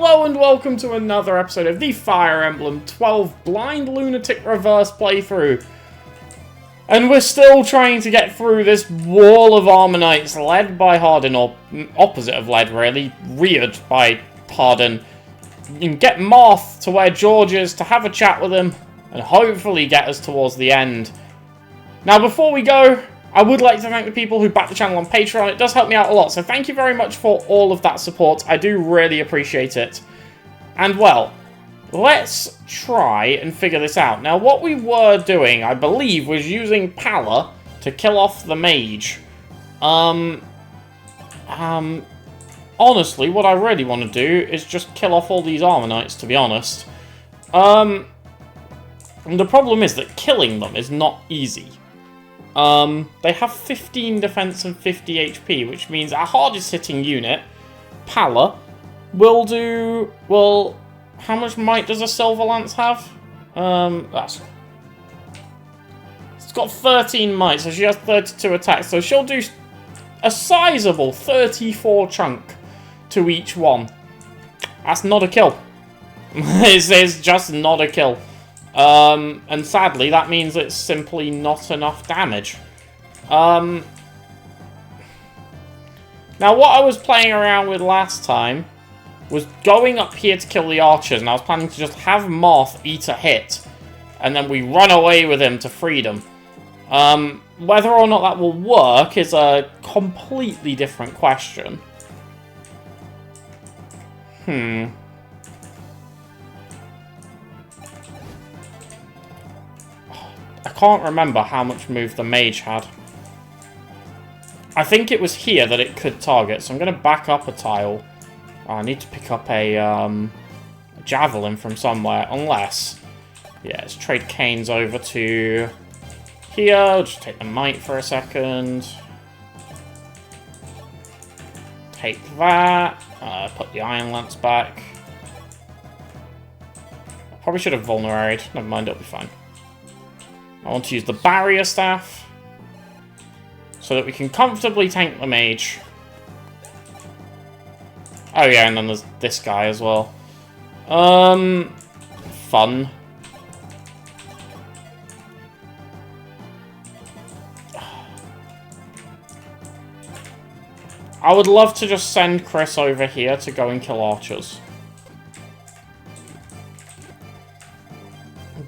Hello and welcome to another episode of the Fire Emblem 12 Blind Lunatic Reverse playthrough. And we're still trying to get through this wall of Armor Knights led by Hardin, or opposite of led really, reared by Hardin. You can get Marth to where George is to have a chat with him and hopefully get us towards the end. Now before we go, I would like to thank the people who back the channel on Patreon. It does help me out a lot, so thank you very much for all of that support. I do really appreciate it. And well, let's try and figure this out. Now, what we were doing, I believe, was using Pala to kill off the mage. Honestly, what I really want to do is just kill off all these Armor Knights, to be honest. And the problem is that killing them is not easy. They have 15 defense and 50 HP, which means our hardest hitting unit, Pala, will do, well, how much might does a Silver Lance have? It's got 13 might, so she has 32 attacks, so she'll do a sizable 34 chunk to each one. That's not a kill. It's just not a kill. And sadly, that means it's simply not enough damage. Now, what I was playing around with last time was going up here to kill the archers, and I was planning to just have Marth eat a hit, and then we run away with him to freedom. Whether or not that will work is a completely different question. I can't remember how much move the mage had. I think it was here that it could target, so I'm going to back up a tile. Oh, I need to pick up a javelin from somewhere, unless... Yeah, let's trade canes over to here. I'll just take the might for a second. Take that. Put the iron lance back. I probably should have vulneraried. Never mind, it'll be fine. I want to use the barrier staff so that we can comfortably tank the mage. Oh yeah, and then there's this guy as well. Fun. I would love to just send Chris over here to go and kill archers.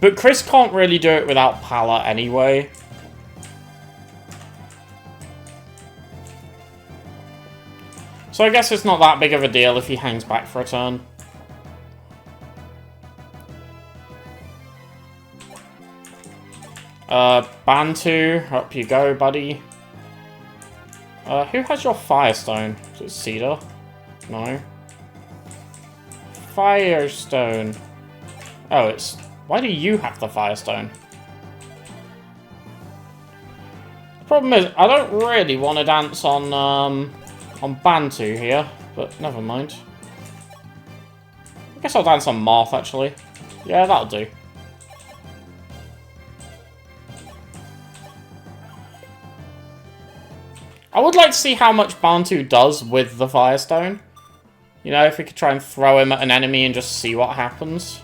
But Chris can't really do it without Pala anyway. So I guess it's not that big of a deal if he hangs back for a turn. Bantu, up you go, buddy. Who has your Firestone? Is it Cedar? No. Firestone. Oh, it's... Why do you have the Firestone? The problem is, I don't really want to dance on Bantu here, but never mind. I guess I'll dance on Marth, actually. Yeah, that'll do. I would like to see how much Bantu does with the Firestone. You know, if we could try and throw him at an enemy and just see what happens.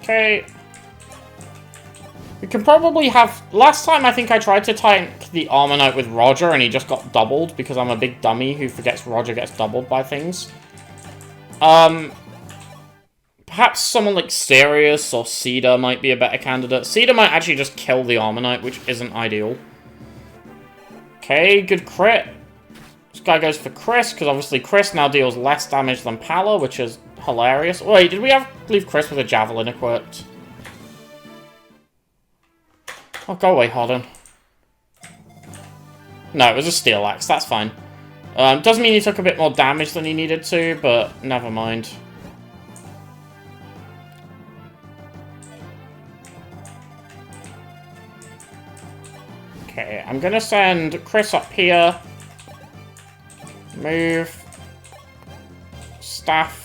Okay. We can probably have... Last time I think I tried to tank the Armor Knight with Roger and he just got doubled because I'm a big dummy who forgets Roger gets doubled by things. Perhaps someone like Sirius or Cedar might be a better candidate. Cedar might actually just kill the Armor Knight, which isn't ideal. Okay, good crit. This guy goes for Chris, because obviously Chris now deals less damage than Pala, which is hilarious. Wait, did we leave Chris with a javelin equipped? Oh, go away, Hardin. No, it was a steel axe, that's fine. Doesn't mean he took a bit more damage than he needed to, but never mind. Okay, I'm gonna send Chris up here. Move. Staff.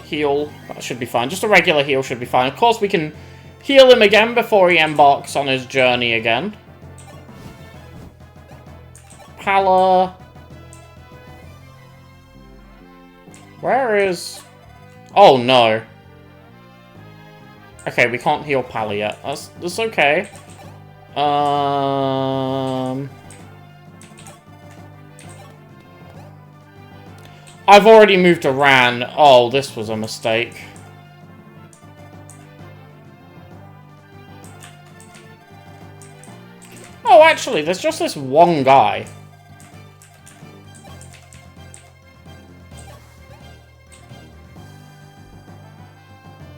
Heal. That should be fine. Just a regular heal should be fine. Of course, we can heal him again before he embarks on his journey again. Pala. Where is... Oh, no. Okay, we can't heal Pala yet. That's okay. I've already moved around. Oh, this was a mistake. Oh, actually, there's just this one guy.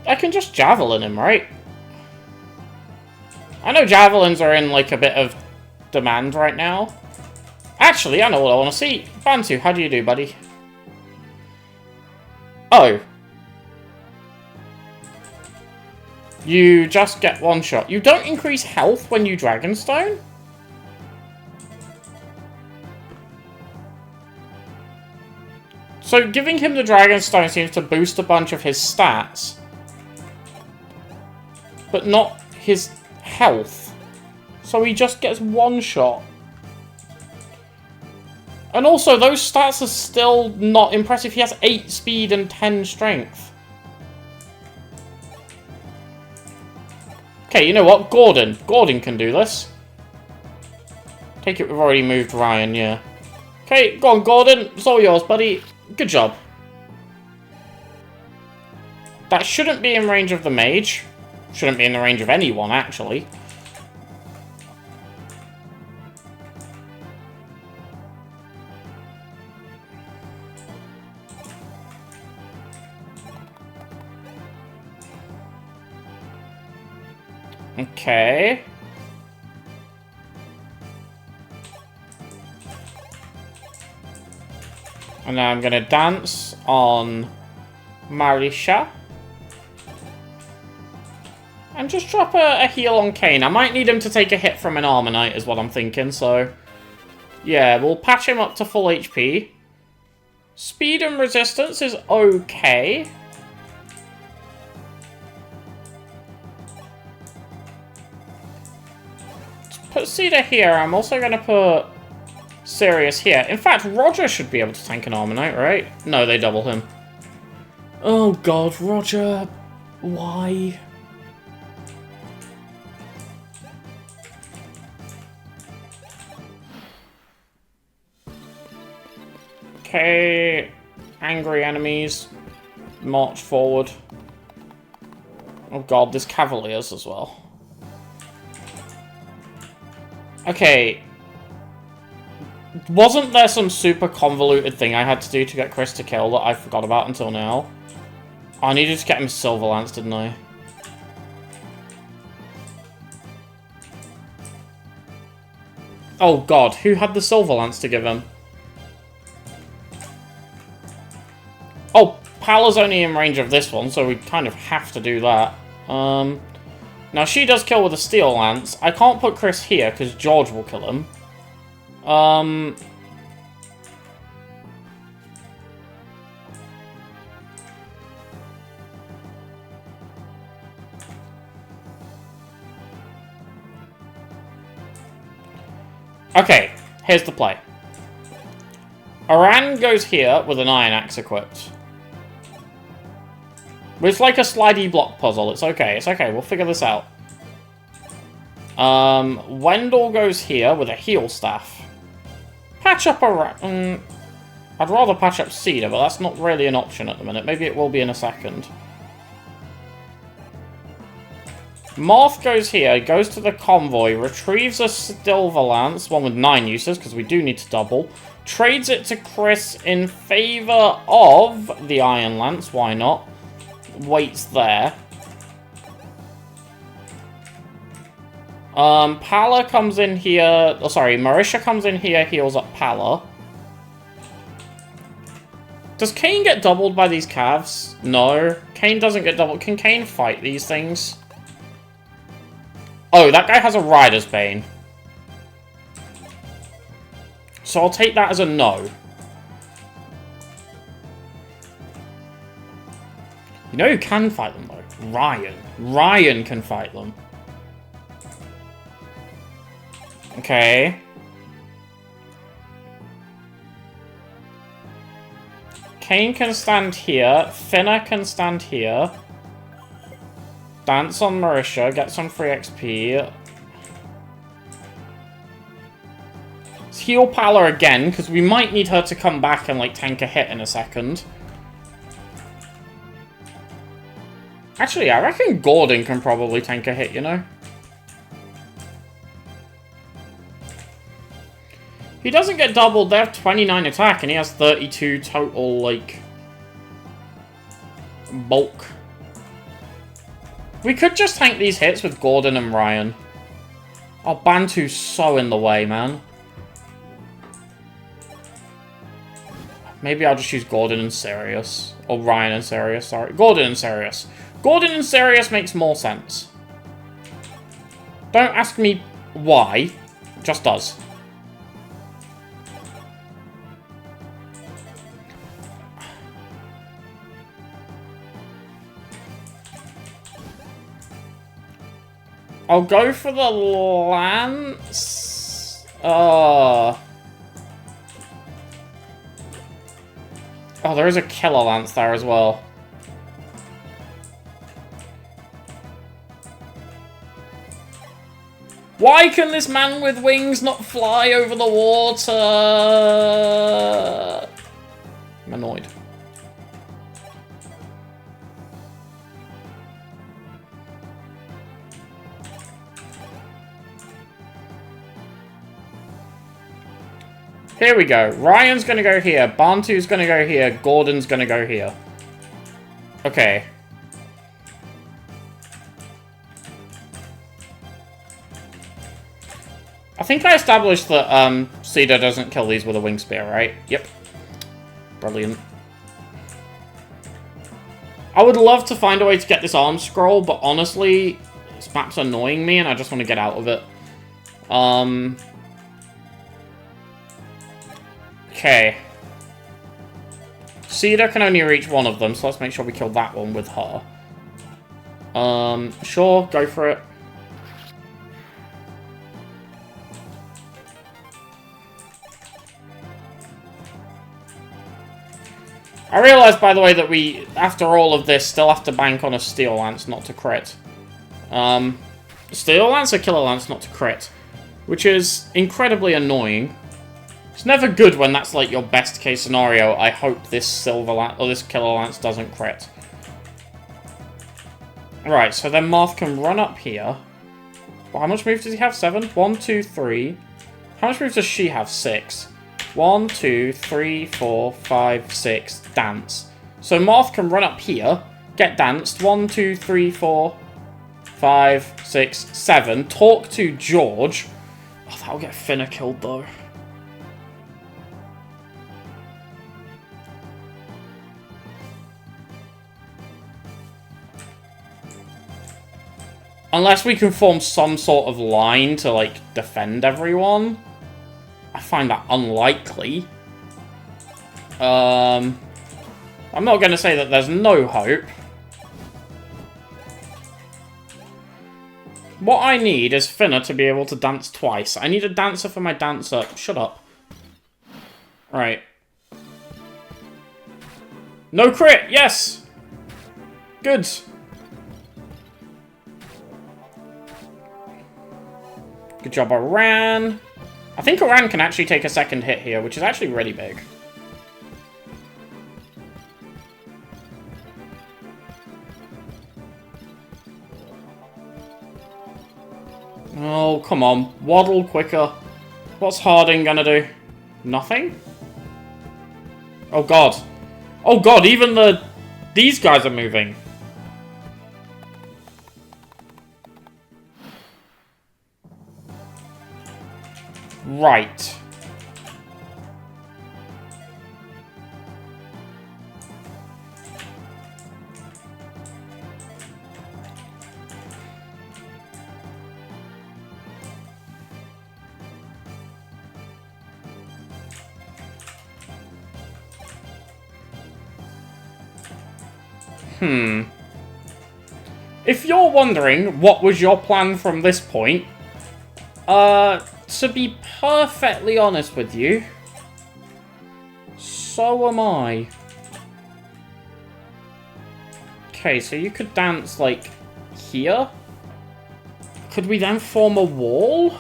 I can just javelin him, right? I know javelins are in, like, a bit of demand right now. Actually, I know what I want to see. Bantu, how do you do, buddy? Oh. You just get one shot. You don't increase health when you Dragonstone? So giving him the Dragonstone seems to boost a bunch of his stats. But not his health. So he just gets one shot. And also, those stats are still not impressive. He has 8 speed and 10 strength. Okay, you know what? Gordon. Gordon can do this. Take it we've already moved Ryan, yeah. Okay, go on, Gordon. It's all yours, buddy. Good job. That shouldn't be in range of the mage. Shouldn't be in the range of anyone, actually. Okay. And now I'm going to dance on Marisha. And just drop a heal on Kane. I might need him to take a hit from an Armonite is what I'm thinking, so... Yeah, we'll patch him up to full HP. Speed and resistance is okay. Let's put Cedar here. I'm also going to put Sirius here. In fact, Roger should be able to tank an Armonite, right? No, they double him. Oh god, Roger. Why? Okay, angry enemies, march forward. Oh god, there's cavaliers as well. Okay. Wasn't there some super convoluted thing I had to do to get Chris to kill that I forgot about until now? I needed to get him Silver Lance, didn't I? Oh god, who had the Silver Lance to give him? Oh, Pala's only in range of this one, so we kind of have to do that. Now she does kill with a Steel Lance. I can't put Chris here, because George will kill him. Okay, here's the play. Aran goes here with an Iron Axe equipped. It's like a slidey block puzzle. It's okay. It's okay. We'll figure this out. Wendell goes here with a heal staff. Patch up Aran. I'd rather patch up Cedar, but that's not really an option at the minute. Maybe it will be in a second. Marth goes here, goes to the convoy, retrieves a Silver Lance, one with 9 uses, because we do need to double. Trades it to Chris in favour of the Iron Lance, why not? Waits there. Pala comes in here, oh sorry, Marisha comes in here, heals up Pala. Does Kane get doubled by these calves? No, Kane doesn't get doubled. Can Kane fight these things? Oh, that guy has a Rider's Bane. So I'll take that as a no. You know who can fight them, though? Ryan. Ryan can fight them. Okay. Kane can stand here. Finna can stand here. Dance on Marisha. Get some free XP. Let's heal Pala again, because we might need her to come back and, like, tank a hit in a second. Actually, I reckon Gordon can probably tank a hit, you know? He doesn't get doubled. They have 29 attack, and he has 32 total, like, bulk. We could just tank these hits with Gordon and Ryan. Oh, Bantu's so in the way, man. Maybe I'll just use Gordon and Sirius. Or Ryan and Sirius, sorry. Gordon and Sirius. Gordon and Sirius makes more sense. Don't ask me why. It just does. I'll go for the Lance. Oh, there is a Killer Lance there as well. Why can this man with wings not fly over the water? I'm annoyed. Here we go. Ryan's gonna go here. Bantu's gonna go here. Gordon's gonna go here. Okay. I think I established that Cedar doesn't kill these with a wing spear, right? Yep. Brilliant. I would love to find a way to get this arm scroll, but honestly, this map's annoying me and I just want to get out of it. Okay. Cedar can only reach one of them, so let's make sure we kill that one with her. Sure, go for it. I realised, by the way, that we, after all of this, still have to bank on a Steel Lance not to crit. Steel Lance or Killer Lance not to crit. Which is incredibly annoying. It's never good when that's, like, your best case scenario. I hope this Silver Lance, or this Killer Lance doesn't crit. Right, so then Marth can run up here. Well, how much move does he have? 7? 1, 2, 3. How much move does she have? 6. 1, 2, 3, 4, 5, 6. Dance. So Marth can run up here, get danced. 1, 2, 3, 4, 5, 6, 7. Talk to George. Oh, that'll get Finna killed, though. Unless we can form some sort of line to, like, defend everyone. I find that unlikely. I'm not going to say that there's no hope. What I need is Finna to be able to dance twice. I need a dancer for my dancer. Shut up. Right. No crit! Yes! Good. Good job, Aran. I think Aran can actually take a second hit here, which is actually really big. Oh, come on. Waddle quicker. What's Harding gonna do? Nothing? Oh, God. Oh, God, even these guys are moving. Right. If you're wondering what was your plan from this point, to be perfectly honest with you, so am I. Okay, so you could dance, like, here? Could we then form a wall?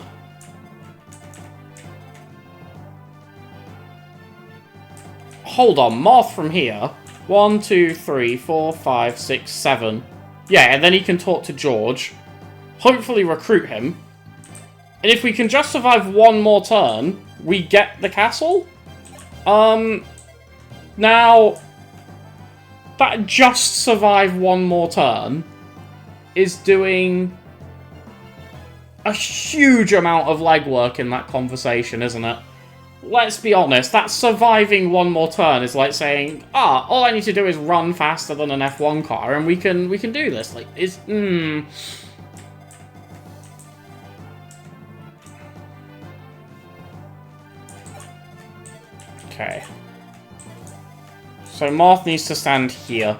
Hold on, Moth from here. 1, 2, 3, 4, 5, 6, 7. Yeah, and then he can talk to George. Hopefully recruit him. And if we can just survive one more turn, we get the castle? Now, that just survive one more turn is doing a huge amount of legwork in that conversation, isn't it? Let's be honest, that surviving one more turn is like saying, all I need to do is run faster than an F1 car, and we can do this. Like, it's, Okay. So Marth needs to stand here.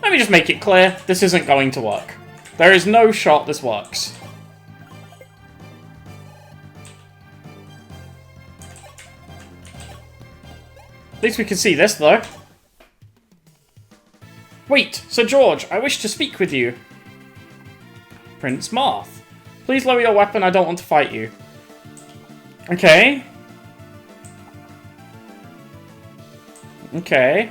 Let me just make it clear, this isn't going to work. There is no shot this works. At least we can see this, though. Wait, Sir George, I wish to speak with you. Prince Marth. Please lower your weapon, I don't want to fight you. Okay. Okay.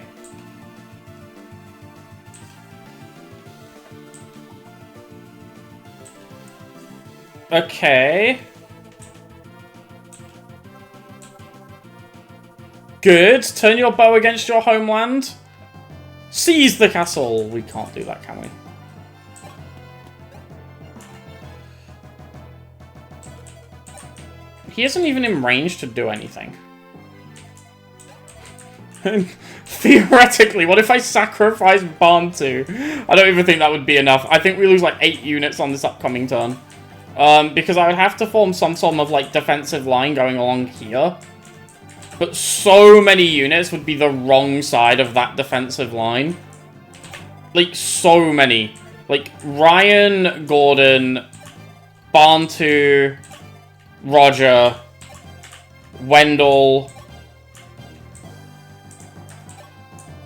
Okay. Good. Turn your bow against your homeland. Seize the castle. We can't do that, can we? He isn't even in range to do anything. Theoretically, what if I sacrifice Bantu? I don't even think that would be enough. I think we lose like 8 units on this upcoming turn. Because I would have to form some sort of like defensive line going along here. But so many units would be the wrong side of that defensive line. Like, so many. Like, Ryan, Gordon, Bantu, Roger, Wendell,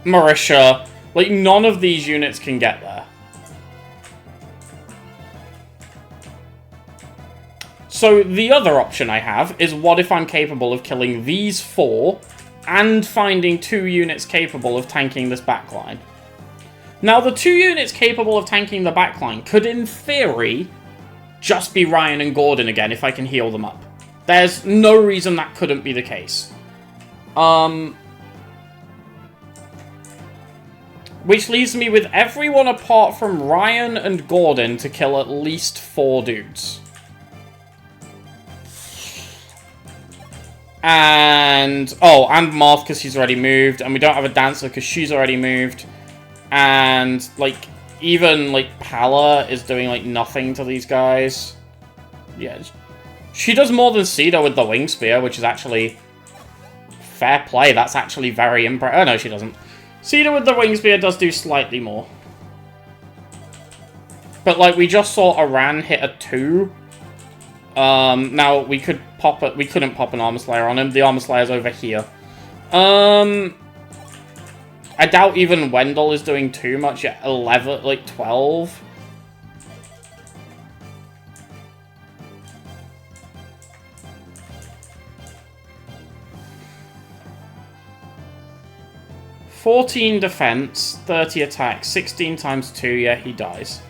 Marisha. Like, none of these units can get there. So the other option I have is what if I'm capable of killing these 4 and finding 2 units capable of tanking this backline. Now the 2 units capable of tanking the backline could in theory just be Ryan and Gordon again if I can heal them up. There's no reason that couldn't be the case. Which leaves me with everyone apart from Ryan and Gordon to kill at least 4 dudes. And, and Marth because she's already moved, and we don't have a dancer because she's already moved. And, like, even, like, Pala is doing, like, nothing to these guys. Yeah, she does more than Cedar with the Wing Spear, which is actually fair play. That's actually very impressive. Oh, no, she doesn't. Cedar with the Wing Spear does do slightly more. But, like, we just saw Iran hit a 2. Now, we could pop it. We couldn't pop an Armor Slayer on him. The Armor Slayer's over here. I doubt even Wendell is doing too much at 11, like 12. $14 defense, 30 attack, 16 times 2, yeah, he dies.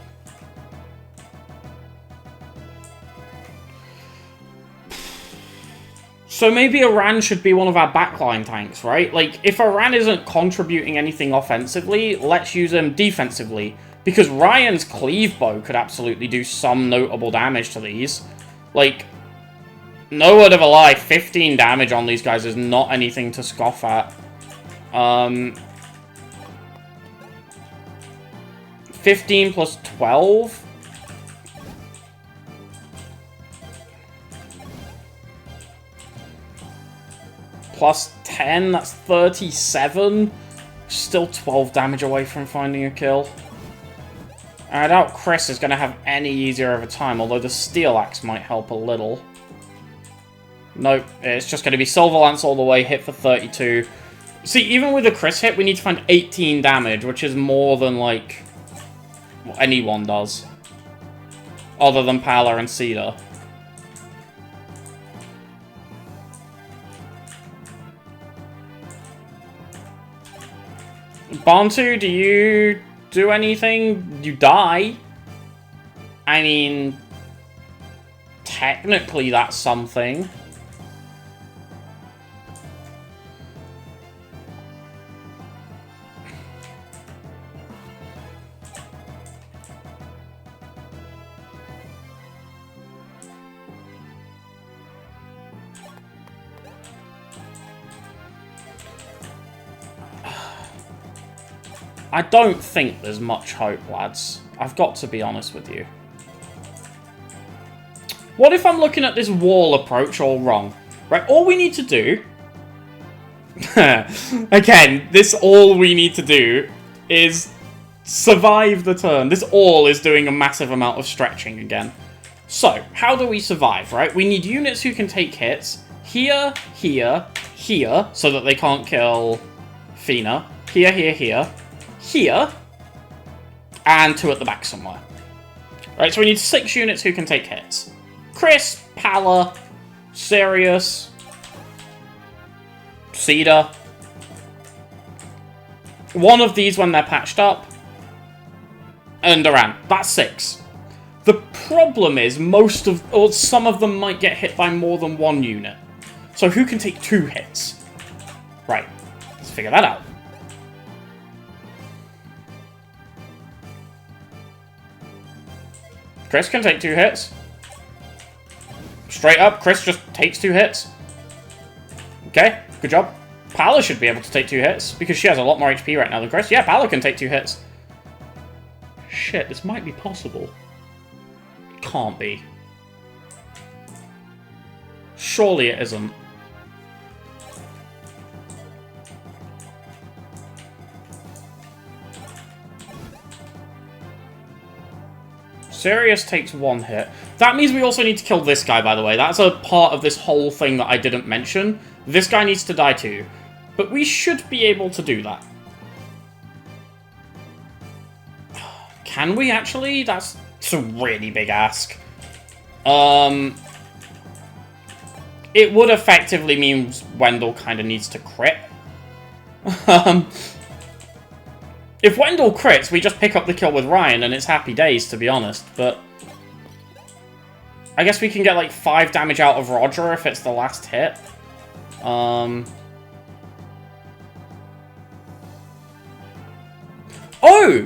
So maybe Iran should be one of our backline tanks, right? Like, if Iran isn't contributing anything offensively, let's use him defensively. Because Ryan's cleave bow could absolutely do some notable damage to these. Like, no word of a lie, 15 damage on these guys is not anything to scoff at. 15 plus 12? Plus 10, that's 37. Still 12 damage away from finding a kill. I doubt Chris is going to have any easier of a time, although the Steel Axe might help a little. Nope, it's just going to be Silver Lance all the way, hit for 32. See, even with a Chris hit, we need to find 18 damage, which is more than, like, Well, anyone does. Other than Pala and Cedar. Bantu, do you do anything? You die. I mean, technically that's something. I don't think there's much hope, lads. I've got to be honest with you. What if I'm looking at this wall approach all wrong? Right, all we need to do... Again, all we need to do is survive the turn. This all is doing a massive amount of stretching again. So, how do we survive, right? We need units who can take hits. Here, here, here, so that they can't kill Fina. Here, here, here. Here, and 2 at the back somewhere. Right, so we need 6 units who can take hits. Chris, Pala, Sirius, Cedar. One of these when they're patched up. And Duran. That's 6. The problem is some of them might get hit by more than 1 unit. So who can take 2 hits? Right, let's figure that out. Chris can take 2 hits. Straight up, Chris just takes 2 hits. Okay, good job. Pala should be able to take 2 hits, because she has a lot more HP right now than Chris. Yeah, Pala can take 2 hits. Shit, this might be possible. It can't be. Surely it isn't. Sirius takes 1 hit. That means we also need to kill this guy, by the way. That's a part of this whole thing that I didn't mention. This guy needs to die too. But we should be able to do that. Can we actually? That's a really big ask. It would effectively mean Wendell kind of needs to crit. If Wendell crits, we just pick up the kill with Ryan, and it's happy days, to be honest, but... I guess we can get, like, 5 damage out of Roger if it's the last hit. Oh!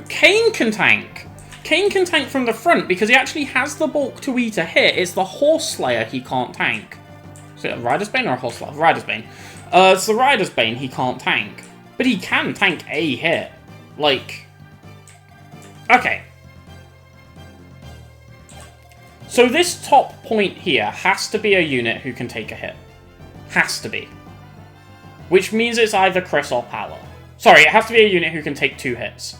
Kane can tank! Kane can tank from the front, because he actually has the bulk to eat a hit. It's the Horse Slayer he can't tank. Is it a Rider's Bane or a Horse Slayer? Rider's Bane. It's the Rider's Bane he can't tank. But he can tank a hit. Like, okay. So this top point here has to be a unit who can take a hit. Has to be. Which means it's either Chris or Pala. Sorry, it has to be a unit who can take 2 hits.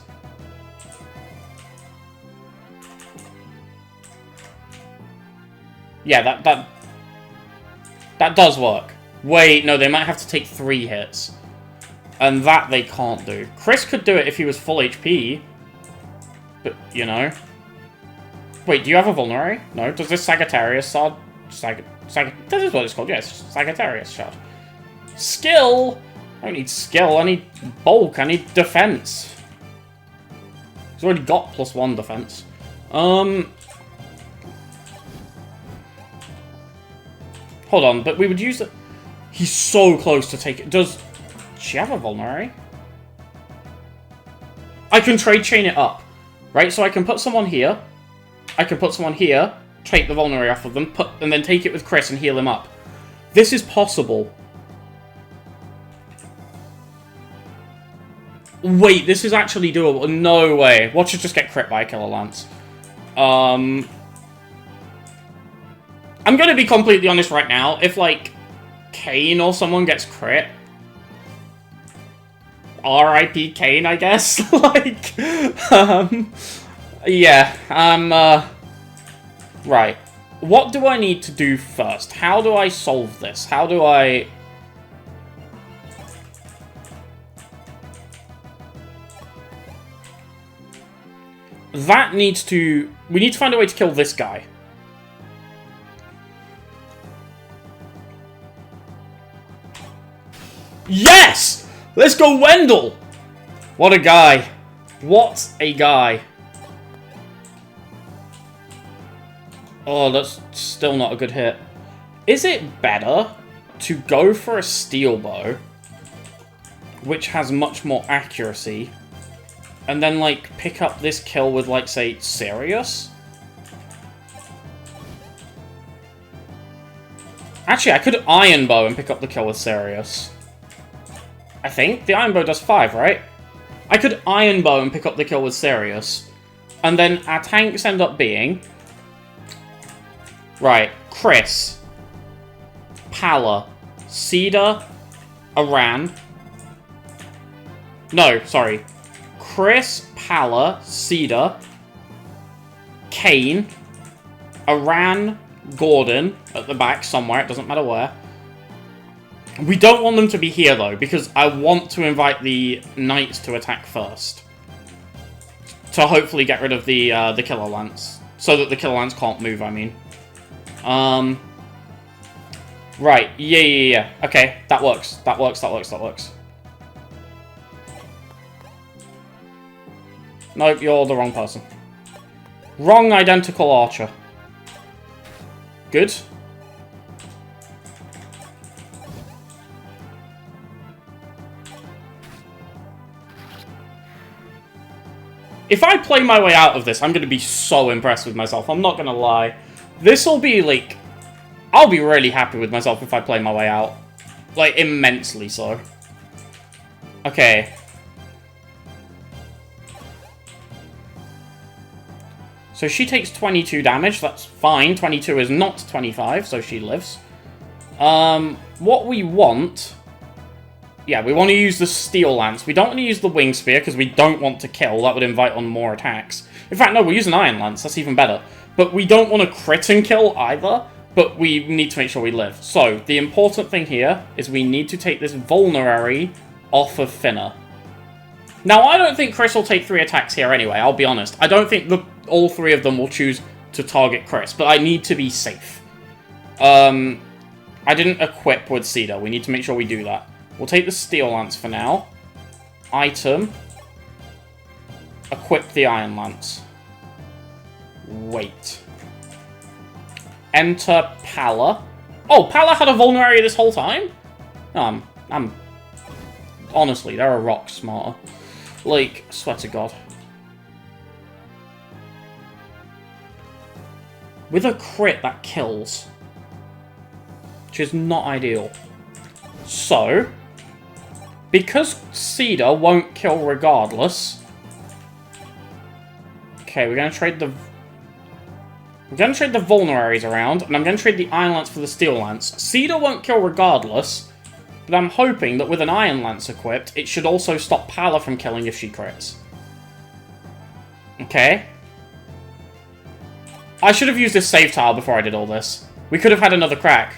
Yeah, that does work. Wait, no, they might have to take 3 hits. And that they can't do. Chris could do it if he was full HP. But, you know. Wait, do you have a Vulnerary? No? Does this Sagittarius shard... This is what it's called, yes. Sagittarius shard. Skill! I don't need skill, I need bulk, I need defense. He's already got +1 defense. Hold on, but we would use it... He's so close to take it. Does she have a Vulnerary? I can trade chain it up. Right, so I can put someone here. I can put someone here, take the Vulnerary off of them, and then take it with Chris and heal him up. This is possible. Wait, this is actually doable. No way. Watch it just get crit by a Killer Lance. I'm gonna be completely honest right now. If, like, Kane or someone gets crit... R.I.P. Kane, I guess? Like, yeah, right. What do I need to do first? How do I solve this? How do I... that needs to... We need to find a way to kill this guy. Yes! Let's go Wendell! What a guy. What a guy. Oh, that's still not a good hit. Is it better to go for a steel bow, which has much more accuracy, and then, like, pick up this kill with, like, say, Sirius? Actually, I could Iron Bow and pick up the kill with Sirius. I think. The Iron Bow does 5, right? I could Iron Bow and pick up the kill with Sirius. And then our tanks end up being... Right, Chris, Pala, Cedar, Aran. No, sorry. Chris, Pala, Cedar, Kane, Aran, Gordon, at the back somewhere, it doesn't matter where. We don't want them to be here, though, because I want to invite the Knights to attack first. To hopefully get rid of the Killer Lance. So that the Killer Lance can't move, I mean. Right, yeah. Okay, that works. That works. Nope, you're the wrong person. Wrong identical archer. Good. If I play my way out of this, I'm going to be so impressed with myself. I'm not going to lie. This'll be, like... I'll be really happy with myself if I play my way out. Like, immensely so. Okay. So she takes 22 damage. That's fine. 22 is not 25, so she lives. What we want... Yeah, we want to use the Steel Lance. We don't want to use the Wing Spear, because we don't want to kill. That would invite on more attacks. In fact, no, we'll use an Iron Lance. That's even better. But we don't want to crit and kill either. But we need to make sure we live. So, the important thing here is we need to take this Vulnerary off of Finna. Now, I don't think Chris will take 3 attacks here anyway, I'll be honest. I don't think all 3 of them will choose to target Chris, but I need to be safe. I didn't equip with Cedar. We need to make sure we do that. We'll take the Steel Lance for now. Item. Equip the Iron Lance. Wait. Enter Pala. Oh, Pala had a Vulnerary this whole time? No, I'm... Honestly, they're a rock smarter. Like, swear to God. With a crit, that kills. Which is not ideal. So, because Cedar won't kill regardless... Okay, we're going to trade the... I'm going to trade the Vulneraries around, and I'm going to trade the Iron Lance for the Steel Lance. Cedar won't kill regardless, but I'm hoping that with an Iron Lance equipped, it should also stop Pala from killing if she crits. Okay. I should have used this save tile before I did all this. We could have had another crack.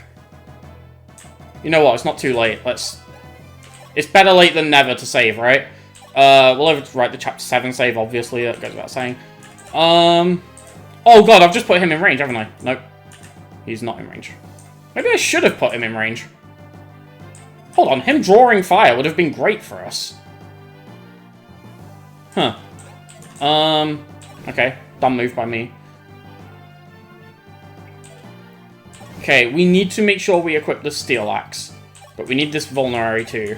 You know what, it's not too late. It's better late than never to save, right? We'll overwrite the Chapter 7 save, obviously, that goes without saying. Oh god, I've just put him in range, haven't I? Nope. He's not in range. Maybe I should have put him in range. Hold on, him drawing fire would have been great for us. Huh. Okay, dumb move by me. Okay, we need to make sure we equip the Steel Axe. But we need this Vulnerary too.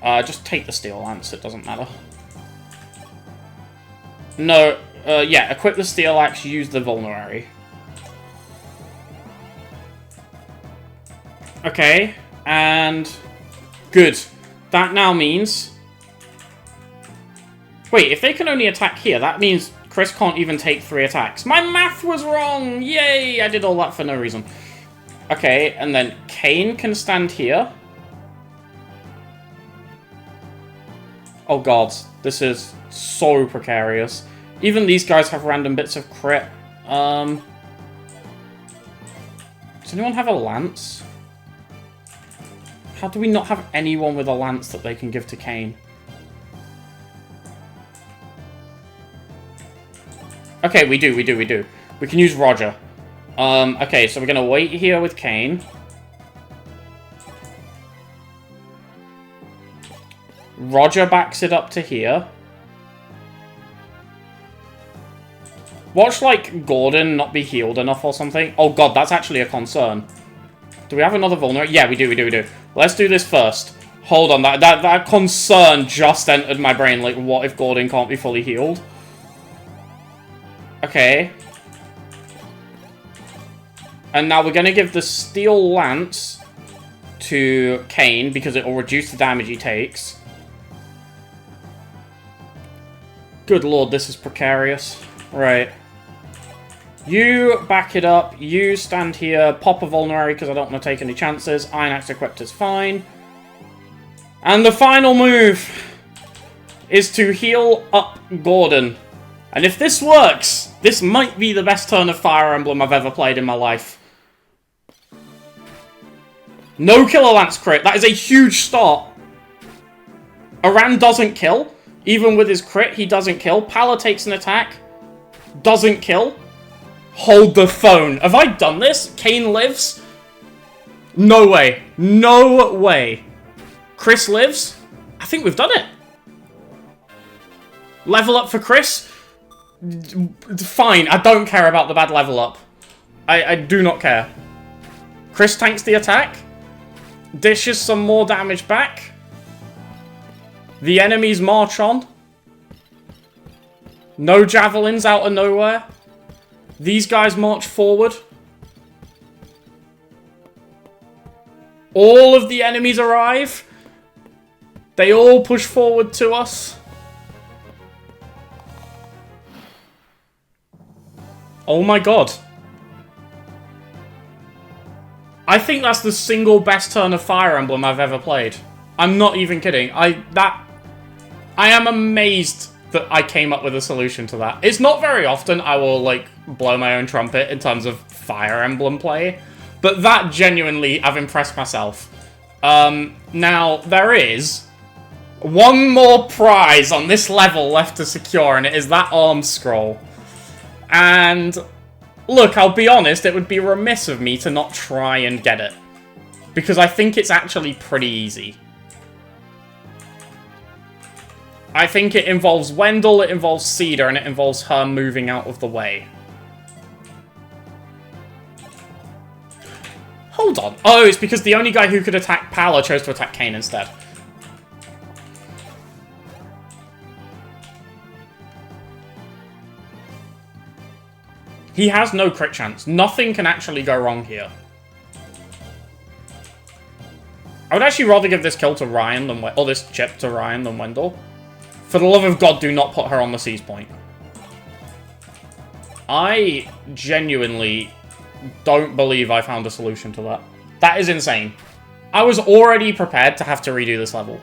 Just take the Steel Lance, it doesn't matter. No, yeah, equip the Steel Axe, use the Vulnerary. Okay, and... Good. That now means... Wait, if they can only attack here, that means Chris can't even take 3 attacks. My math was wrong! Yay! I did all that for no reason. Okay, and then Kane can stand here. Oh god, this is so precarious. Even these guys have random bits of crit. Does anyone have a lance? How do we not have anyone with a lance that they can give to Kane? Okay, we do. We can use Roger. Okay, so we're gonna wait here with Kane. Roger backs it up to here. Watch, like, Gordon not be healed enough or something. Oh god, that's actually a concern. Do we have another vulnerable? Yeah, we do. Let's do this first. Hold on, that concern just entered my brain. Like, what if Gordon can't be fully healed? Okay. And now we're going to give the Steel Lance to Kane because it will reduce the damage he takes. Good lord, this is precarious. Right. You back it up. You stand here. Pop a vulnerary because I don't want to take any chances. Iron Axe equipped is fine. And the final move is to heal up Gordon. And if this works, this might be the best turn of Fire Emblem I've ever played in my life. No Killer Lance crit. That is a huge start. Aran doesn't kill. Even with his crit, he doesn't kill. Pala takes an attack. Doesn't kill. Hold the phone. Have I done this? Kane lives? No way. No way. Chris lives? I think we've done it. Level up for Chris? Fine, I don't care about the bad level up. I do not care. Chris tanks the attack. Dishes some more damage back. The enemies march on. No javelins out of nowhere. These guys march forward. All of the enemies arrive. They all push forward to us. Oh my god. I think that's the single best turn of Fire Emblem I've ever played. I'm not even kidding. I am amazed that I came up with a solution to that. It's not very often I will, like, blow my own trumpet in terms of Fire Emblem play. But that genuinely, I've impressed myself. Now, there is one more prize on this level left to secure, and it is that arm scroll. And, look, I'll be honest, it would be remiss of me to not try and get it. Because I think it's actually pretty easy. I think it involves Wendell, it involves Cedar, and it involves her moving out of the way. Hold on. Oh, it's because the only guy who could attack Pala chose to attack Kane instead. He has no crit chance. Nothing can actually go wrong here. I would actually rather give this kill to Ryan than or this chip to Ryan than Wendell. For the love of God, do not put her on the seize point. I genuinely don't believe I found a solution to that. That is insane. I was already prepared to have to redo this level.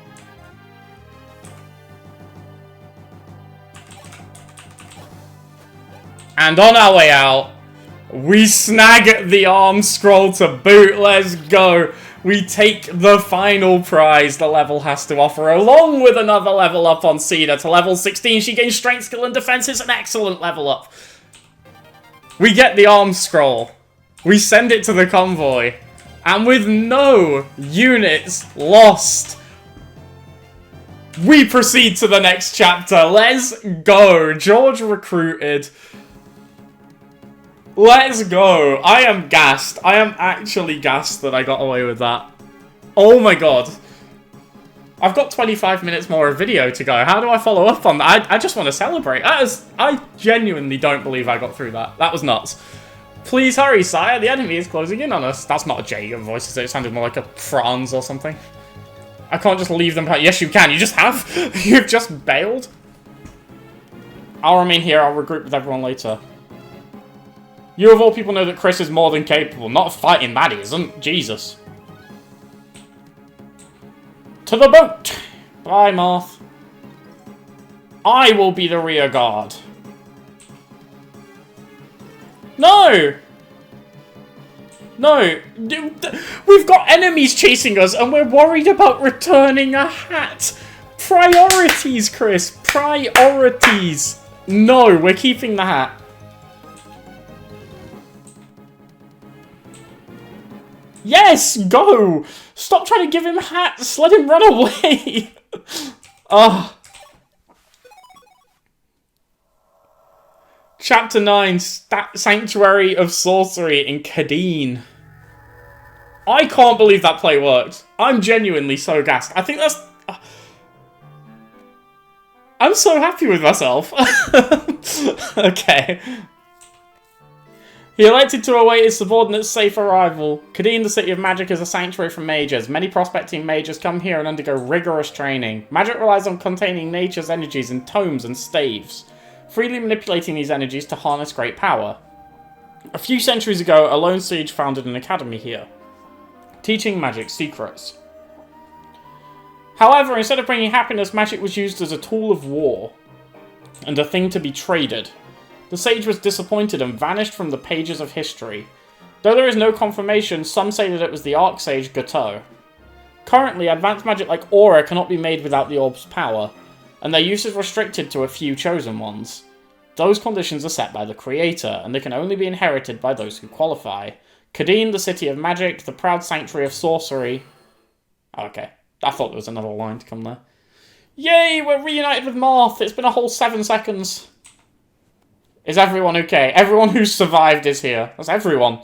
And on our way out, we snag the arm scroll to boot. Let's go. We take the final prize the level has to offer, along with another level up on Cedar. To level 16, she gains strength, skill, and defense. It's an excellent level up. We get the arm scroll. We send it to the convoy. And with no units lost, we proceed to the next chapter. Let's go. George recruited. Let's go. I am gassed. I am actually gassed that I got away with that. Oh my god. I've got 25 minutes more of video to go. How do I follow up on that? I just want to celebrate. I genuinely don't believe I got through that. That was nuts. Please hurry, sire. The enemy is closing in on us. That's not a Jacob voice, is it? It sounded more like a Franz or something. I can't just leave them. Yes, you can. You just have. You've just bailed. I'll remain here. I'll regroup with everyone later. You of all people know that Chris is more than capable. Not of fighting, that he isn't. Jesus. To the boat! Bye, Marth. I will be the rear guard. No! No! We've got enemies chasing us and we're worried about returning a hat! Priorities, Chris! Priorities! No, we're keeping the hat. Yes, go! Stop trying to give him hats! Let him run away! Ugh. Chapter 9, Sanctuary of Sorcery in Kadeen. I can't believe that play worked. I'm genuinely so gassed. I think that's... I'm so happy with myself. Okay. He elected to await his subordinate's safe arrival. Kadeen, the city of magic, is a sanctuary for mages. Many prospecting mages come here and undergo rigorous training. Magic relies on containing nature's energies in tomes and staves, freely manipulating these energies to harness great power. A few centuries ago, a lone sage founded an academy here, teaching magic secrets. However, instead of bringing happiness, magic was used as a tool of war, and a thing to be traded. The sage was disappointed and vanished from the pages of history. Though there is no confirmation, some say that it was the Archsage Gateau. Currently, advanced magic like Aura cannot be made without the orb's power, and their use is restricted to a few chosen ones. Those conditions are set by the creator, and they can only be inherited by those who qualify. Kadeen, the city of magic, the proud sanctuary of sorcery... Okay, I thought there was another line to come there. Yay, we're reunited with Marth! It's been a whole 7 seconds. Is everyone okay? Everyone who's survived is here. That's everyone.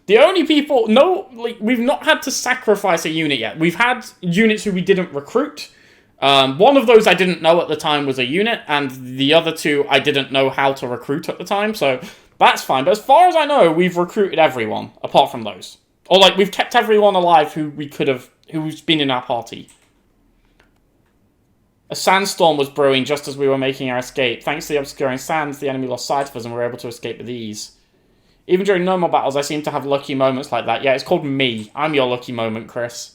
The only people... No, like, we've not had to sacrifice a unit yet. We've had units who we didn't recruit. One of those I didn't know at the time was a unit, and the other two I didn't know how to recruit at the time, so that's fine. But as far as I know, we've recruited everyone, apart from those. Or, like, we've kept everyone alive who we could have... who's been in our party. A sandstorm was brewing just as we were making our escape. Thanks to the obscuring sands, the enemy lost sight of us and we were able to escape with ease. Even during normal battles, I seem to have lucky moments like that. Yeah, it's called me. I'm your lucky moment, Chris.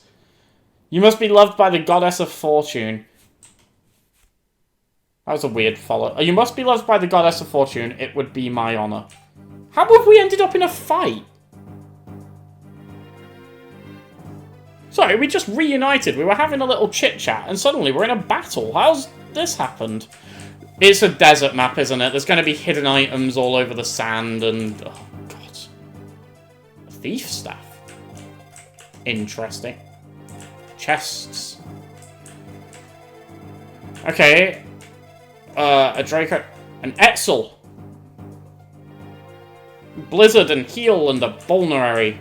You must be loved by the goddess of fortune. That was a weird follow. You must be loved by the goddess of fortune. It would be my honor. How have we ended up in a fight? Sorry, we just reunited. We were having a little chit-chat, and suddenly we're in a battle. How's this happened? It's a desert map, isn't it? There's going to be hidden items all over the sand, and... oh, God. A thief staff. Interesting. Chests. Okay. A Draco. An Etzel. Blizzard and Heal and a Vulnerary.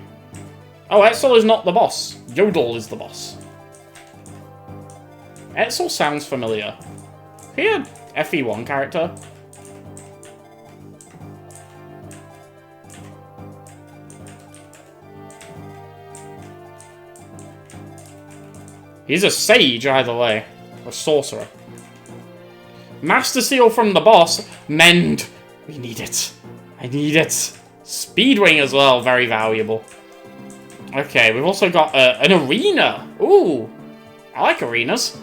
Oh, Etzel is not the boss. Yodel is the boss. Etzel sounds familiar. He a FE1 character? He's a sage either way. Or sorcerer. Master Seal from the boss. Mend. We need it. I need it. Speedwing as well. Very valuable. Okay, we've also got an arena. Ooh. I like arenas.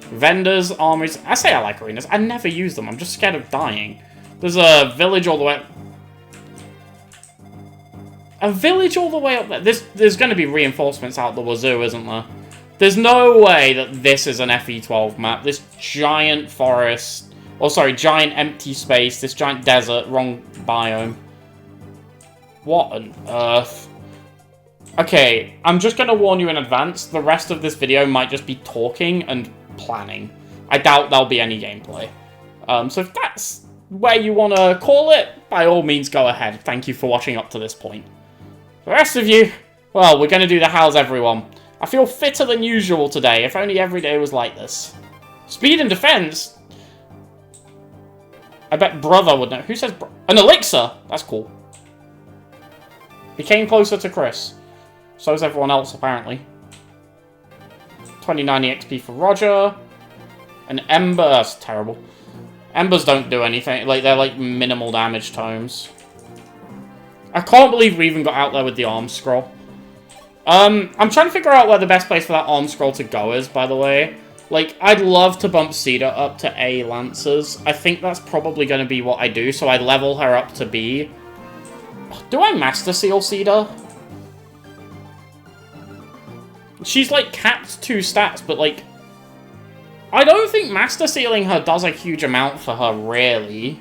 Vendors, armories. I say I like arenas. I never use them. I'm just scared of dying. There's a village all the way... a village all the way up there. There's going to be reinforcements out the wazoo, isn't there? There's no way that this is an FE12 map. This giant forest... oh, sorry, giant empty space. This giant desert. Wrong biome. What on earth? Okay, I'm just going to warn you in advance. The rest of this video might just be talking and planning. I doubt there'll be any gameplay. So if that's where you want to call it, by all means go ahead. Thank you for watching up to this point. The rest of you, well, we're going to do the how's everyone. I feel fitter than usual today, if only every day was like this. Speed and defense? I bet brother would know. Who says an elixir? That's cool. He came closer to Chris. So is everyone else, apparently. 2090 XP for Roger. An Ember. That's terrible. Embers don't do anything. Like, they're like minimal damage tomes. I can't believe we even got out there with the arm scroll. I'm trying to figure out where the best place for that arm scroll to go is, by the way. Like, I'd love to bump Cedar up to A Lancers. I think that's probably going to be what I do, so I level her up to B. Do I Master Seal Cedar? She's, like, capped 2 stats, but, like... I don't think Master Sealing her does a huge amount for her, really.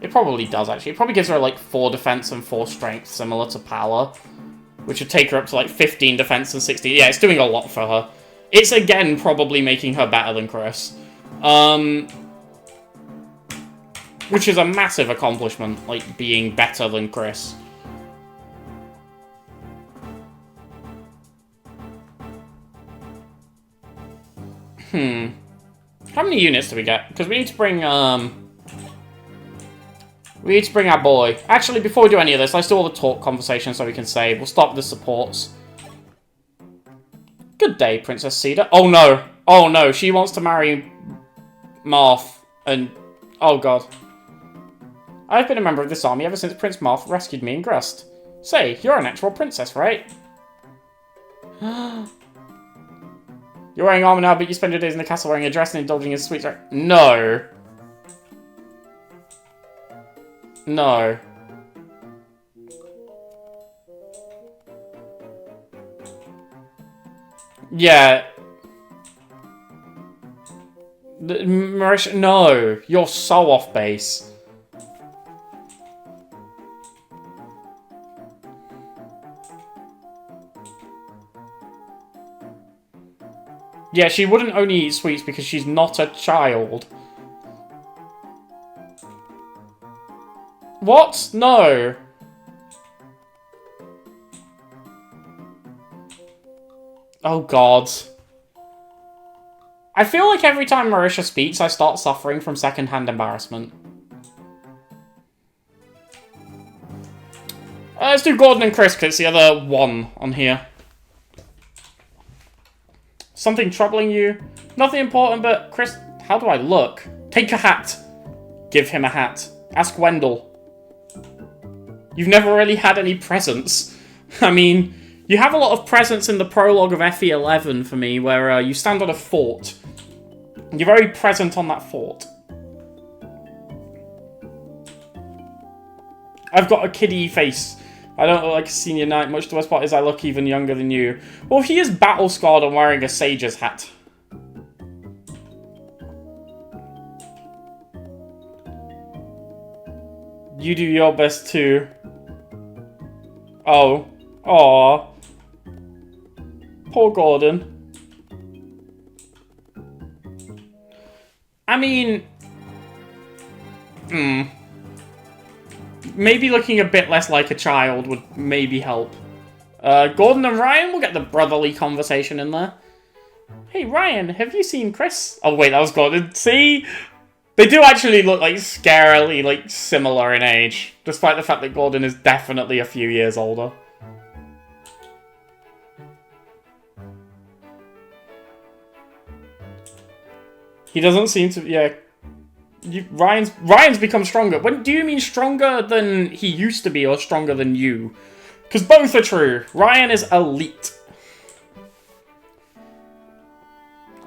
It probably does, actually. It probably gives her, like, 4 defense and 4 strength, similar to Power. which would take her up to like 15 defense and 60. Yeah, it's doing a lot for her. It's again probably making her better than Chris. Which is a massive accomplishment, like being better than Chris. How many units do we get? Because we need to bring, our boy. Actually, before we do any of this, let's do all the talk conversations so we can save. We'll stop the supports. Good day, Princess Cedar. Oh no. Oh no, she wants to marry Marth. And, oh god. I've been a member of this army ever since Prince Marth rescued me in Grust. Say, you're an actual princess, right? You're wearing armor now, but you spend your days in the castle wearing a dress and indulging in sweets, right? No. No. Yeah. Marisha, no. You're so off base. Yeah, she wouldn't only eat sweets because she's not a child. What? No. Oh god. I feel like every time Marisha speaks, I start suffering from secondhand embarrassment. Let's do Gordon and Chris, because it's the other one on here. Something troubling you? Nothing important, but Chris, how do I look? Take a hat. Give him a hat. Ask Wendell. You've never really had any presents. I mean, you have a lot of presents in the prologue of FE11 for me, where you stand on a fort. You're very present on that fort. I've got a kiddie face. I don't look like a senior knight. Much the worst part is I look even younger than you. Well, he is battle-scarred and wearing a sage's hat. You do your best too. Oh. Aww. Poor Gordon. I mean... Maybe looking a bit less like a child would maybe help. Gordon and Ryan, we'll get the brotherly conversation in there. Hey, Ryan, have you seen Chris? Oh, wait, that was Gordon. See? They do actually look, like, scarily, like, similar in age. Despite the fact that Gordon is definitely a few years older. He doesn't seem to... Yeah. Ryan's become stronger. When do you mean stronger than he used to be or stronger than you? Because both are true. Ryan is elite.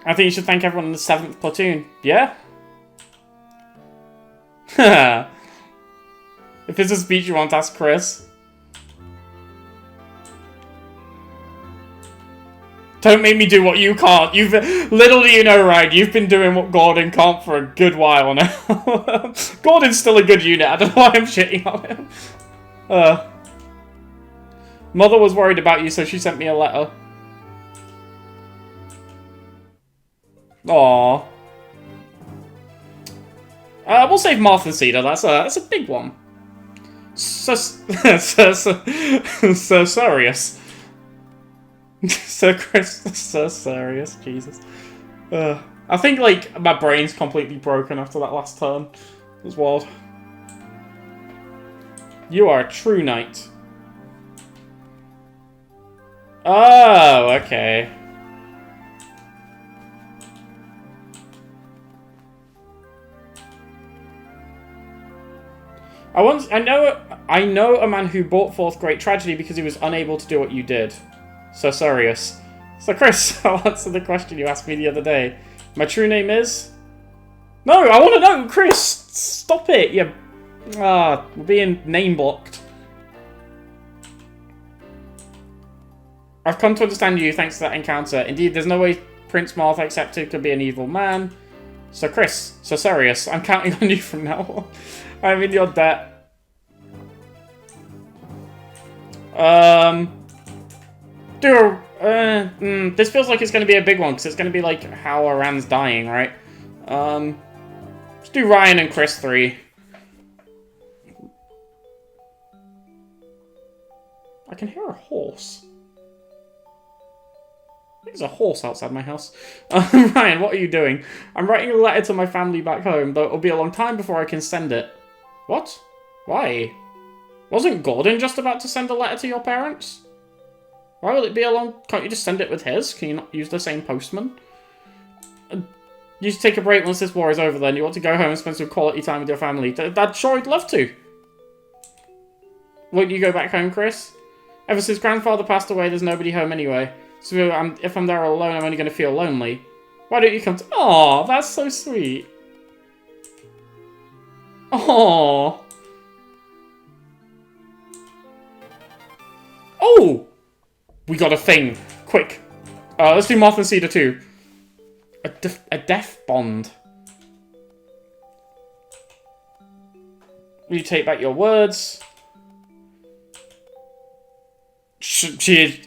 I think you should thank everyone in the 7th platoon. Yeah? If there's a speech you want, ask Chris. Don't make me do what you can't. Little do you know, Ryan, you've been doing what Gordon can't for a good while now. Gordon's still a good unit. I don't know why I'm shitting on him. Mother was worried about you, so she sent me a letter. Aww. We'll save Martha Cedar. That's a big one. So serious. So Chris, so serious, Jesus. I think, like, my brain's completely broken after that last turn. It was wild. You are a true knight. Oh, okay. I know a man who brought forth great tragedy because he was unable to do what you did. So serious. So Chris, I'll answer the question you asked me the other day. My true name is... No, I want to know, Chris! Stop it, you... we're being name blocked. I've come to understand you thanks to that encounter. Indeed, there's no way Prince Marth accepted could be an evil man. So Chris, so serious, I'm counting on you from now on. I'm in your debt. This feels like it's going to be a big one, because it's going to be like how Iran's dying, right? Let's do Ryan and Chris 3. I can hear a horse. I think there's a horse outside my house. Ryan, what are you doing? I'm writing a letter to my family back home, though it'll be a long time before I can send it. What? Why? Wasn't Gordon just about to send a letter to your parents? Why will it be a long... Can't you just send it with his? Can you not use the same postman? You should take a break once this war is over then. You want to go home and spend some quality time with your family. Dad, sure, I'd love to. Won't you go back home, Chris? Ever since grandfather passed away, there's nobody home anyway. So if I'm there alone, I'm only going to feel lonely. Why don't you come to... Aw, that's so sweet. Aww. Oh! We got a thing. Quick. Let's do Moth and Cedar 2. A death bond. You take back your words. She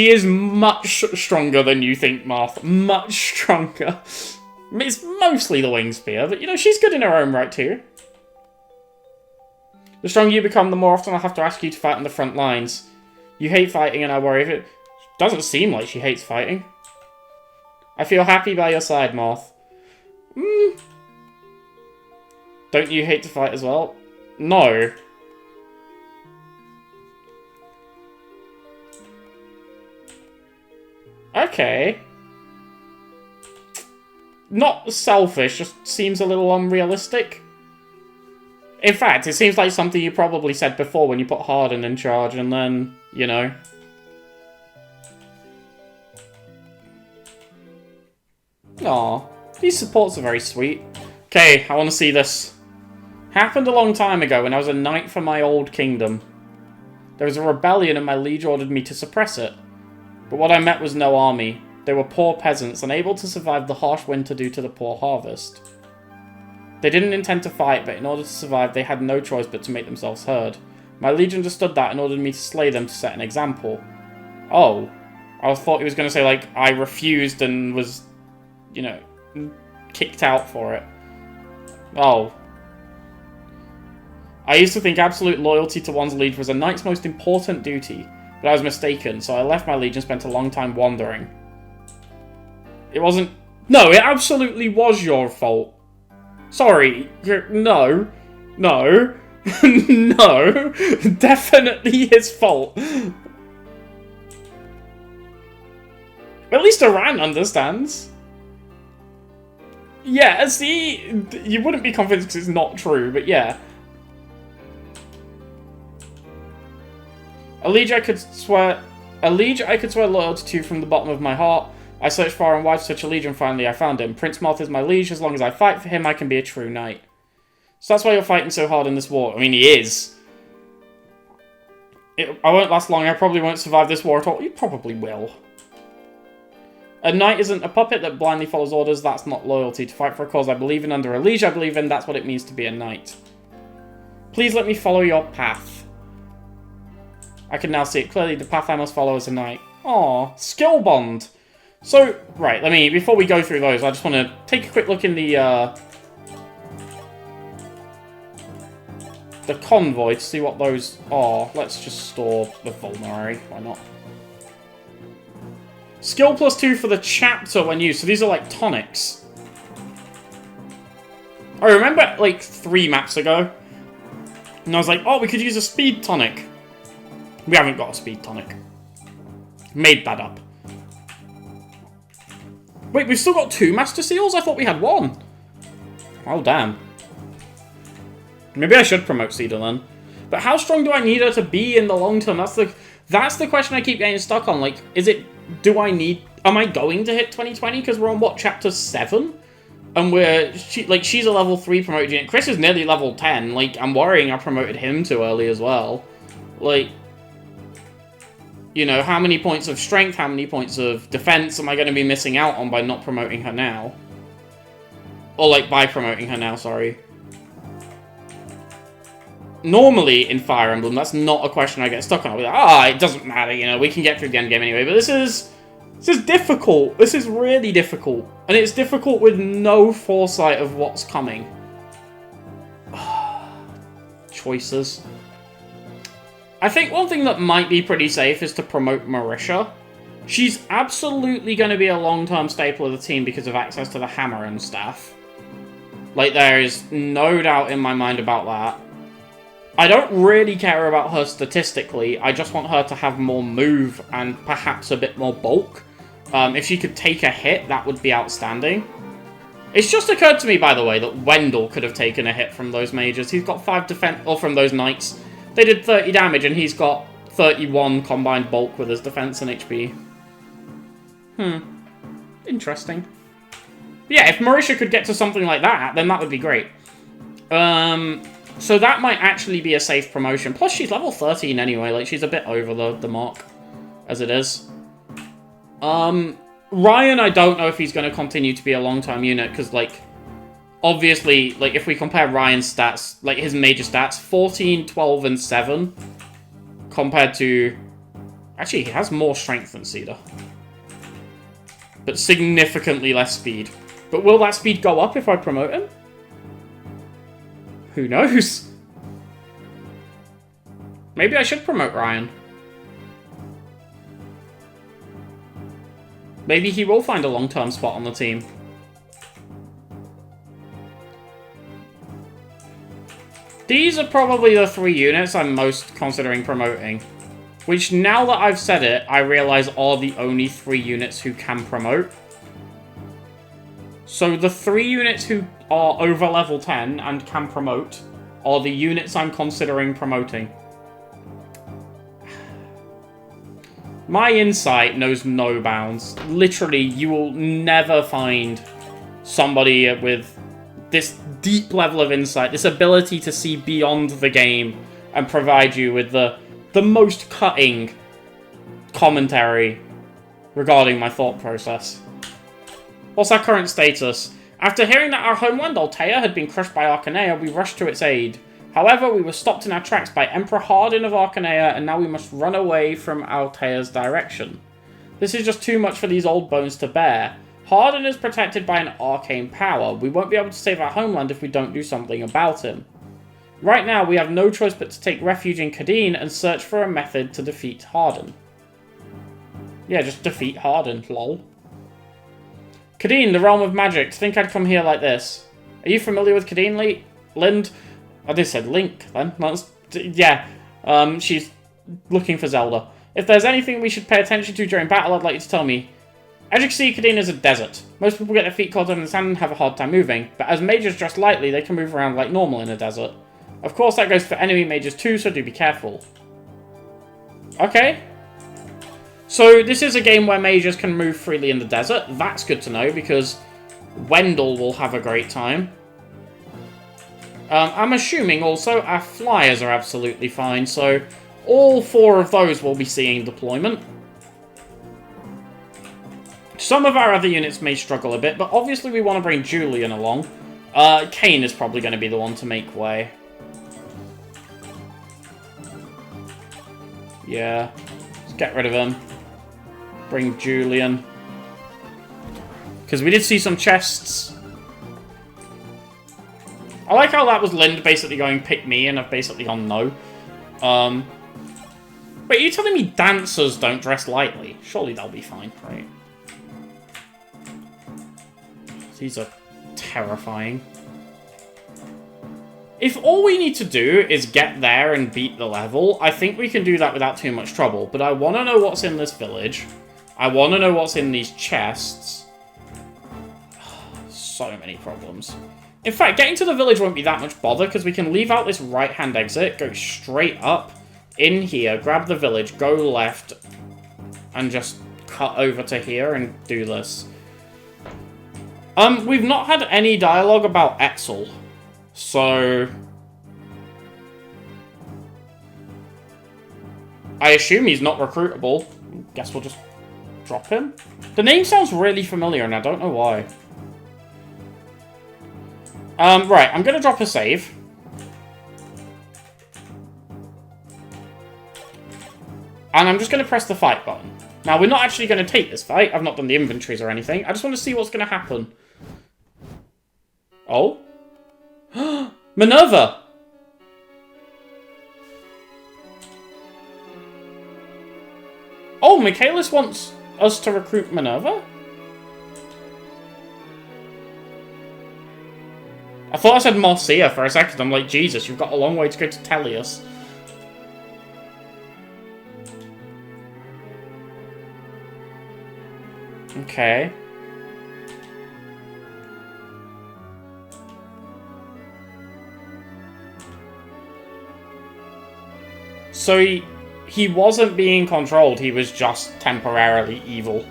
is much stronger than you think, Martha. Much stronger. It's mostly the wing spear, but, you know, she's good in her own right, too. The stronger you become, the more often I'll have to ask you to fight on the front lines. You hate fighting, and I worry if it... Doesn't seem like she hates fighting. I feel happy by your side, Moth. Don't you hate to fight as well? No. Okay. Not selfish, just seems a little unrealistic. In fact, it seems like something you probably said before when you put Harden in charge, and then, you know. Aw, these supports are very sweet. Okay, I want to see this. Happened a long time ago when I was a knight for my old kingdom. There was a rebellion and my liege ordered me to suppress it. But what I met was no army. They were poor peasants, unable to survive the harsh winter due to the poor harvest. They didn't intend to fight, but in order to survive, they had no choice but to make themselves heard. My liege understood that and ordered me to slay them to set an example. Oh. I thought he was going to say, like, I refused and was, you know, kicked out for it. Oh. I used to think absolute loyalty to one's liege was a knight's most important duty, but I was mistaken, so I left my liege and spent a long time wandering. It wasn't... No, it absolutely was your fault. Sorry. No. No. No. Definitely his fault. At least Iran understands. Yeah, see, you wouldn't be convinced because it's not true, but yeah. A liege I could swear loyalty to from the bottom of my heart. I searched far and wide for such a liege, and finally I found him. Prince Moth is my liege. As long as I fight for him, I can be a true knight. So that's why you're fighting so hard in this war. I mean, he is. I won't last long. I probably won't survive this war at all. You probably will. A knight isn't a puppet that blindly follows orders. That's not loyalty. To fight for a cause I believe in under a liege I believe in, that's what it means to be a knight. Please let me follow your path. I can now see it clearly. The path I must follow as a knight. Aww. Skill bond. So, right, before we go through those, I just want to take a quick look in the convoy to see what those are. Let's just store the vulnerary, why not? Skill +2 for the chapter when used, so these are like tonics. I remember, like, 3 maps ago, and I was like, oh, we could use a speed tonic. We haven't got a speed tonic. Made that up. Wait, we've still got 2 Master Seals? I thought we had 1. Oh, damn. Maybe I should promote Cedar then. But how strong do I need her to be in the long term? That's the question I keep getting stuck on. Like, am I going to hit 2020? Because we're on, what, chapter 7? And she's a level 3 promoted unit. Chris is nearly level 10. Like, I'm worrying I promoted him too early as well. Like... You know, how many points of strength, how many points of defense am I going to be missing out on by not promoting her now? Or, like, by promoting her now, sorry. Normally, in Fire Emblem, that's not a question I get stuck on. I'll be like, it doesn't matter, you know, we can get through the endgame anyway. But this is difficult. This is really difficult. And it's difficult with no foresight of what's coming. Choices. I think one thing that might be pretty safe is to promote Marisha. She's absolutely going to be a long-term staple of the team because of access to the hammer and stuff. Like, there is no doubt in my mind about that. I don't really care about her statistically. I just want her to have more move and perhaps a bit more bulk. If she could take a hit, that would be outstanding. It's just occurred to me, by the way, that Wendell could have taken a hit from those mages. He's got 5 defense, or from those knights. They did 30 damage, and he's got 31 combined bulk with his defense and HP. Interesting. Yeah, if Marisha could get to something like that, then that would be great. So that might actually be a safe promotion. Plus, she's level 13 anyway. Like, she's a bit over the mark, as it is. Ryan, I don't know if he's going to continue to be a long-term unit, because, like, obviously, like, if we compare Ryan's stats, like, his major stats, 14, 12, and 7, compared to... Actually, he has more strength than Cedar. But significantly less speed. But will that speed go up if I promote him? Who knows? Maybe I should promote Ryan. Maybe he will find a long-term spot on the team. These are probably the 3 units I'm most considering promoting. Which, now that I've said it, I realise are the only 3 units who can promote. So the 3 units who are over level 10 and can promote are the units I'm considering promoting. My insight knows no bounds. Literally, you will never find somebody with this deep level of insight, this ability to see beyond the game and provide you with the most cutting commentary regarding my thought process. What's our current status? After hearing that our homeland, Altea, had been crushed by Arcanea, we rushed to its aid. However, we were stopped in our tracks by Emperor Hardin of Arcanea, and now we must run away from Altea's direction. This is just too much for these old bones to bear. Hardin is protected by an arcane power. We won't be able to save our homeland if we don't do something about him. Right now, we have no choice but to take refuge in Kadeen and search for a method to defeat Hardin. Yeah, just defeat Hardin, lol. Kadeen, the realm of magic. To think I'd come here like this. Are you familiar with Kadeen, Lind? I just said Link, then. Yeah. She's looking for Zelda. If there's anything we should pay attention to during battle, I'd like you to tell me. As you can see, Kadeen is a desert. Most people get their feet caught in the sand and have a hard time moving, but as mages dressed lightly, they can move around like normal in a desert. Of course, that goes for enemy mages too, so do be careful. Okay. So, this is a game where mages can move freely in the desert. That's good to know, because Wendell will have a great time. I'm assuming also our flyers are absolutely fine, so all 4 of those will be seeing deployment. Some of our other units may struggle a bit, but obviously we want to bring Julian along. Kane is probably going to be the one to make way. Yeah, let's get rid of him. Bring Julian. Because we did see some chests. I like how that was Lind basically going, pick me, and I've basically gone no. Wait, you're telling me dancers don't dress lightly? Surely they'll be fine, right? These are terrifying. If all we need to do is get there and beat the level, I think we can do that without too much trouble. But I want to know what's in this village. I want to know what's in these chests. So many problems. In fact, getting to the village won't be that much bother, because we can leave out this right-hand exit, go straight up, in here, grab the village, go left, and just cut over to here and do this. We've not had any dialogue about Etzel, so I assume he's not recruitable. Guess we'll just drop him. The name sounds really familiar, and I don't know why. Right, I'm gonna drop a save. And I'm just going to press the fight button. Now, we're not actually going to take this fight. I've not done the inventories or anything. I just want to see what's going to happen. Oh? Minerva! Oh, Michaelis wants us to recruit Minerva? I thought I said Marcia for a second. I'm like, Jesus, you've got a long way to go to Tellius. Okay. So he wasn't being controlled, he was just temporarily evil.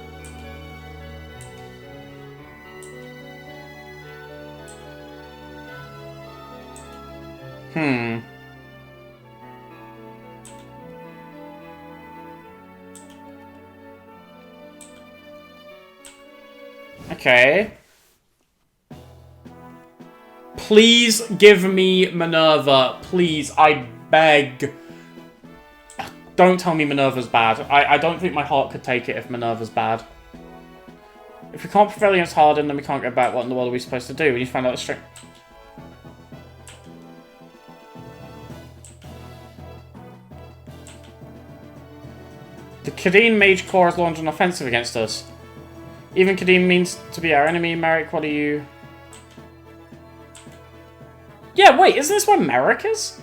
Okay. Please give me Minerva. Please, I beg. Don't tell me Minerva's bad. I don't think my heart could take it if Minerva's bad. If we can't prevail against Harden, then we can't go back. What in the world are we supposed to do? We need to find out the strength. The Kadeen Mage Corps has launched an offensive against us. Even Kadeen means to be our enemy. Merrick, what are you? Yeah, wait, isn't this where Merrick is?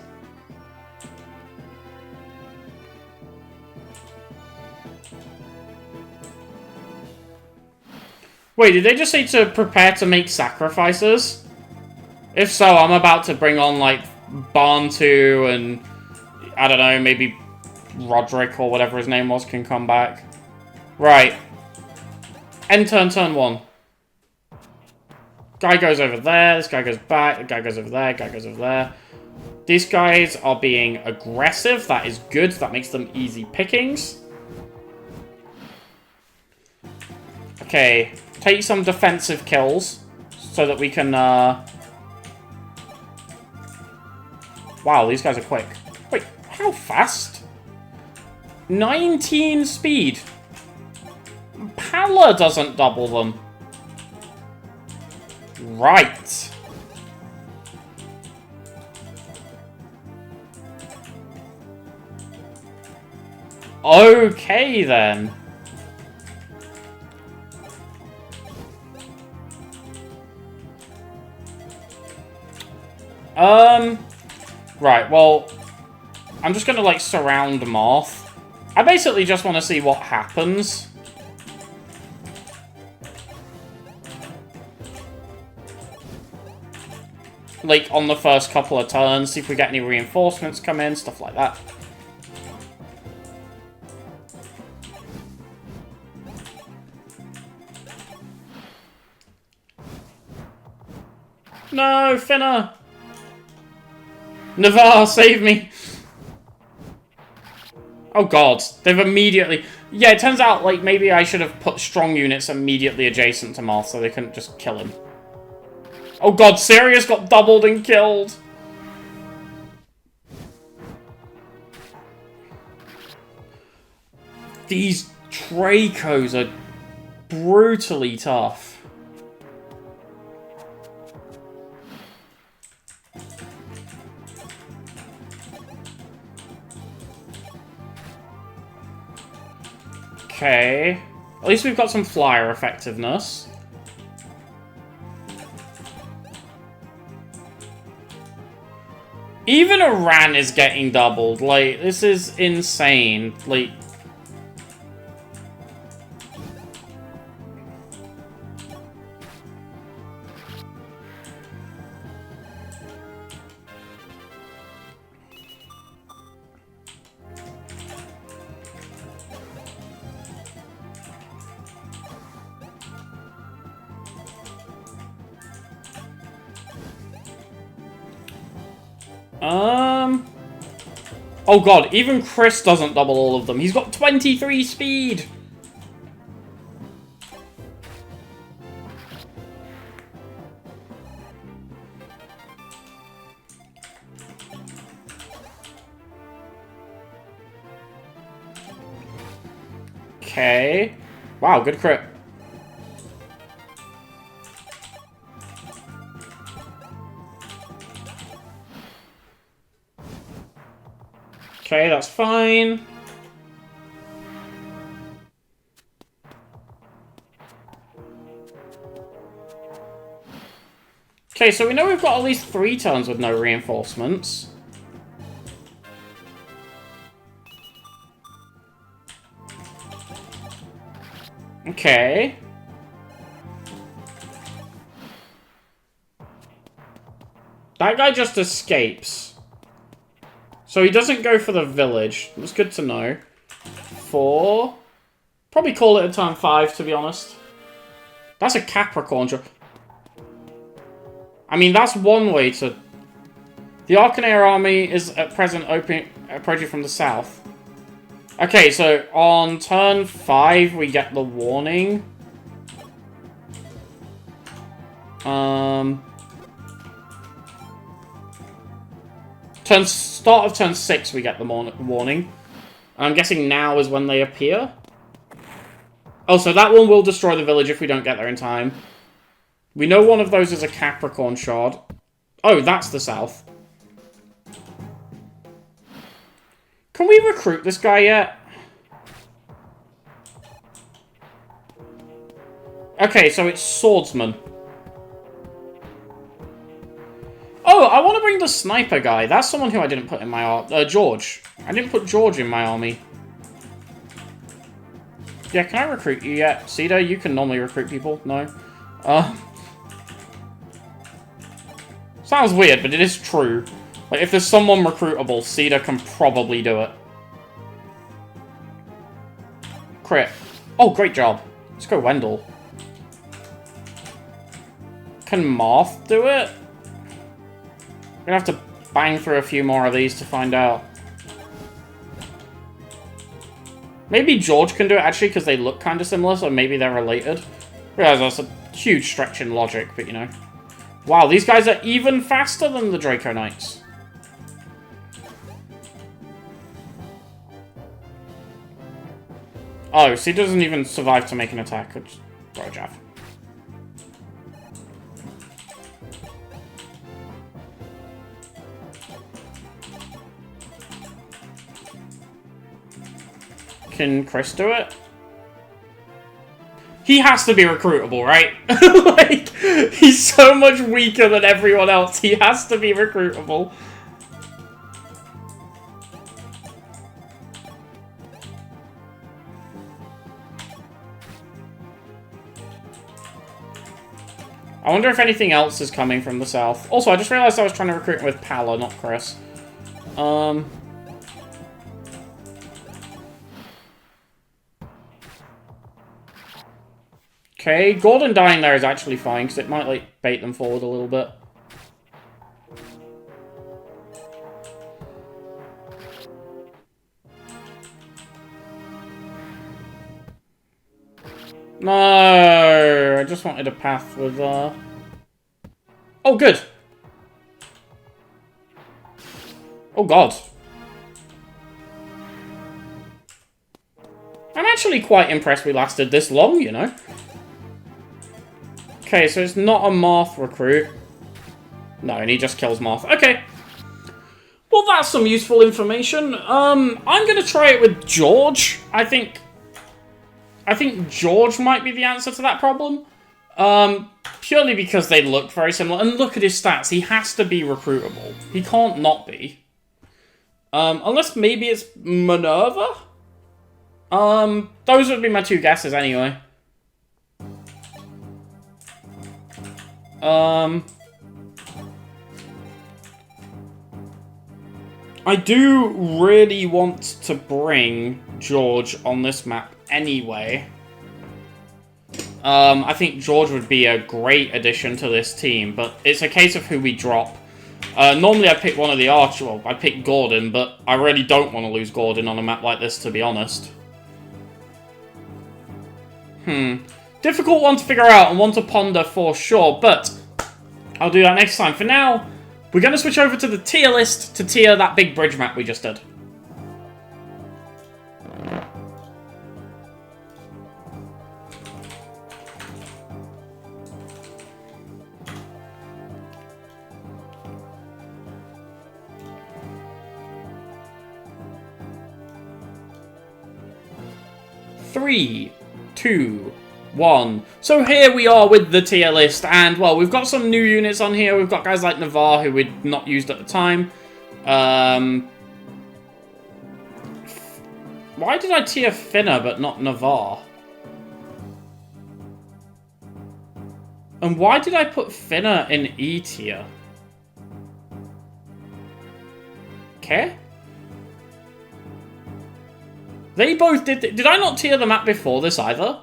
Wait, did they just say to prepare to make sacrifices? If so, I'm about to bring on, like, Barntu and, I don't know, maybe Roderick or whatever his name was can come back. Right. End turn 1. Guy goes over there, this guy goes back, the guy goes over there, guy goes over there. These guys are being aggressive, that is good, that makes them easy pickings. Okay, take some defensive kills so that we can, Wow, these guys are quick. Wait, how fast? 19 speed. Pala doesn't double them. Right. Okay, then. Right, well, I'm just gonna, like, surround Marth. I basically just want to see what happens. Like, on the first couple of turns, see if we get any reinforcements come in, stuff like that. No, Finna! Navarre, save me! Oh god, they've immediately... Yeah, it turns out, like, maybe I should have put strong units immediately adjacent to Marth so they couldn't just kill him. Oh god, Sirius got doubled and killed! These Dracos are brutally tough. Okay. At least we've got some flyer effectiveness. Even Iran is getting doubled. Like, this is insane. Like... Oh god, even Chris doesn't double all of them. He's got 23 speed! Okay. Wow, good crit. Okay, that's fine. Okay, so we know we've got at least 3 turns with no reinforcements. Okay. That guy just escapes. So he doesn't go for the village. That's good to know. 4. Probably call it a turn 5, to be honest. That's a Capricorn. I mean, that's one way to... The Arcanair army is at present approaching from the south. Okay, so on turn 5, we get the warning. Start of turn 6, we get the warning. I'm guessing now is when they appear. Oh, so that one will destroy the village if we don't get there in time. We know one of those is a Capricorn shard. Oh, that's the south. Can we recruit this guy yet? Okay, so it's swordsman. Oh, I want to bring the sniper guy. That's someone who I didn't put in my army. George. I didn't put George in my army. Yeah, can I recruit you yet? Cedar, you can normally recruit people. No? Sounds weird, but it is true. Like, if there's someone recruitable, Cedar can probably do it. Crit. Oh, great job. Let's go Wendell. Can Marth do it? We're gonna have to bang through a few more of these to find out. Maybe George can do it, actually, because they look kind of similar, so maybe they're related. Realize that's a huge stretch in logic, but, you know. Wow, these guys are even faster than the Draco Knights. Oh, so he doesn't even survive to make an attack. Which, throw a jab. Can Chris do it? He has to be recruitable, right? Like, he's so much weaker than everyone else. He has to be recruitable. I wonder if anything else is coming from the south. Also, I just realized I was trying to recruit him with Pala, not Chris. Okay, Gordon dying there is actually fine, because it might, like, bait them forward a little bit. No, I just wanted a path with, Oh, good! Oh, God. I'm actually quite impressed we lasted this long, you know? Okay, so it's not a Marth recruit. No, and he just kills Marth. Okay. Well, that's some useful information. I'm gonna try it with George. I think George might be the answer to that problem. Purely because they look very similar. And look at his stats. He has to be recruitable. He can't not be. Unless maybe it's Minerva? Those would be my two guesses anyway. I do really want to bring George on this map anyway. I think George would be a great addition to this team, but it's a case of who we drop. Normally I pick one of the archers. Well, I pick Gordon, but I really don't want to lose Gordon on a map like this, to be honest. Difficult one to figure out and one to ponder for sure, but I'll do that next time. For now, we're going to switch over to the tier list to tier that big bridge map we just did. 3, 2, 1. So here we are with the tier list, and, well, we've got some new units on here. We've got guys like Navarre, who we'd not used at the time. Why did I tier Finna, but not Navarre? And why did I put Finna in E tier? Okay. They both did... Did I not tier the map before this either?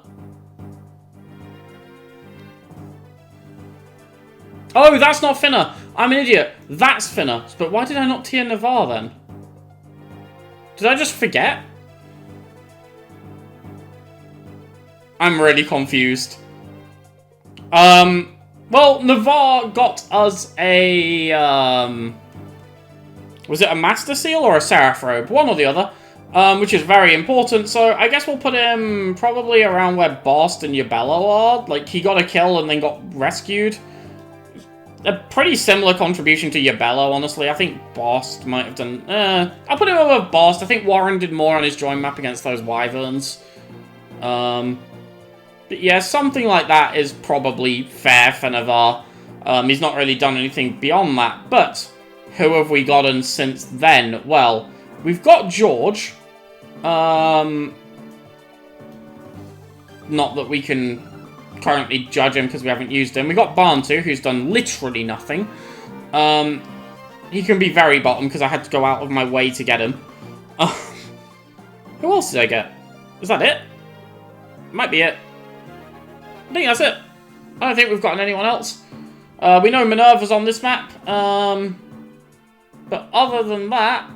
Oh, that's not Finna. I'm an idiot. That's Finna. But why did I not tier Navarre then? Did I just forget? I'm really confused. Well, Navarre got us a, was it a Master Seal or a Seraph Robe? One or the other. Which is very important, so I guess we'll put him probably around where Bast and Yabello are. Like, he got a kill and then got rescued. A pretty similar contribution to Yabello, honestly. I think Bast might have done... I'll put him over Bast. I think Warren did more on his join map against those Wyverns. But yeah, something like that is probably fair for Navarre. He's not really done anything beyond that. But, who have we gotten since then? Well, we've got George. Not that we can currently judge him because we haven't used him. We got Bantu, who's done literally nothing. He can be very bottom because I had to go out of my way to get him. Who else did I get? Is that it? Might be it. I think that's it. I don't think we've gotten anyone else. We know Minerva's on this map. But other than that,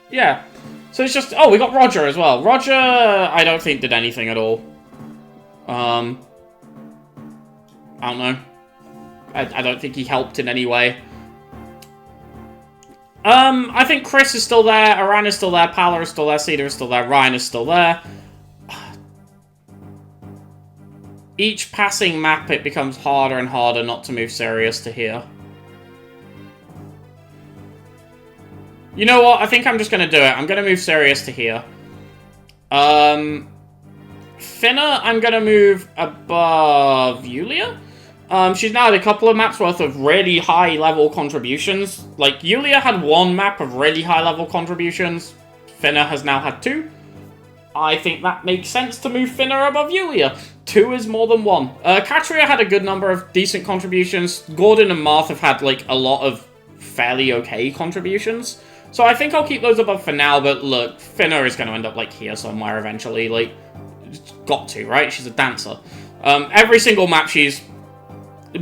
yeah. So it's just... Oh, we got Roger as well. Roger, I don't think did anything at all. I don't know. I don't think he helped in any way. I think Chris is still there, Aran is still there, Paula is still there, Cedar is still there, Ryan is still there. Each passing map, it becomes harder and harder not to move Sirius to here. You know what? I think I'm just going to do it. I'm going to move Sirius to here. Finna, I'm going to move above Yulia. She's now had a couple of maps worth of really high-level contributions. Like, Yulia had one map of really high-level contributions. Finna has now had two. I think that makes sense to move Finna above Yulia. 2 is more than 1. Katria had a good number of decent contributions. Gordon and Marth have had, like, a lot of fairly okay contributions. So I think I'll keep those above for now, but look, Finna is going to end up, like, here somewhere eventually. Like, got to, right? She's a dancer. Every single map she's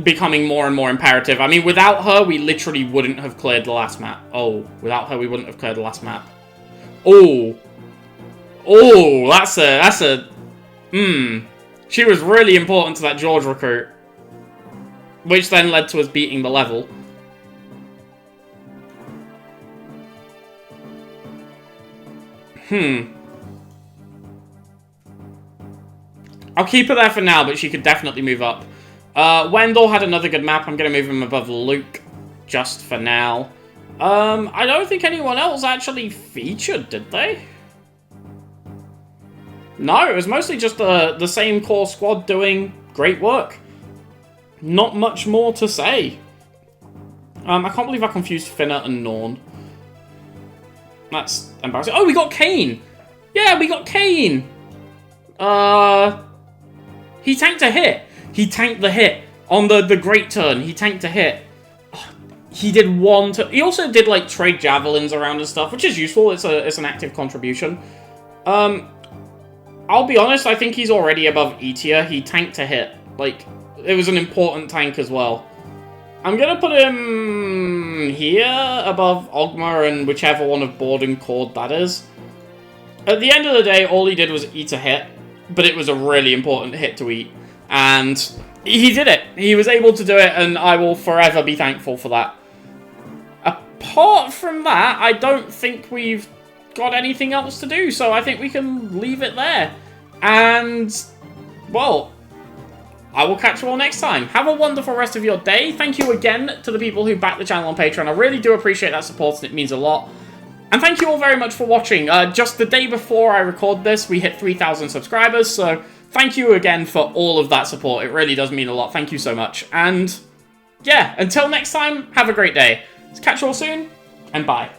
becoming more and more imperative. I mean, without her, we literally wouldn't have cleared the last map. Oh, without her, we wouldn't have cleared the last map. Oh. Oh, that's a... She was really important to that George recruit. Which then led to us beating the level. I'll keep her there for now, but she could definitely move up. Wendell had another good map. I'm going to move him above Luke just for now. I don't think anyone else actually featured, did they? No, it was mostly just the same core squad doing great work. Not much more to say. I can't believe I confused Finna and Norn. That's embarrassing. Oh, we got Kane! Yeah, we got Kane! He tanked a hit. He tanked the hit. On the great turn, he tanked a hit. He did one... He also did, like, trade javelins around and stuff, which is useful. It's an active contribution. I'll be honest, I think he's already above E tier. He tanked a hit. Like, it was an important tank as well. I'm gonna put him here above Ogma and whichever one of Board and Cord that is. At the end of the day, all he did was eat a hit, but it was a really important hit to eat. And he did it. He was able to do it, and I will forever be thankful for that. Apart from that, I don't think we've got anything else to do, so I think we can leave it there. And, well, I will catch you all next time. Have a wonderful rest of your day. Thank you again to the people who back the channel on Patreon. I really do appreciate that support, and it means a lot. And thank you all very much for watching. Just the day before I record this, we hit 3,000 subscribers, so thank you again for all of that support. It really does mean a lot. Thank you so much. And yeah, until next time, have a great day. Catch you all soon, and bye.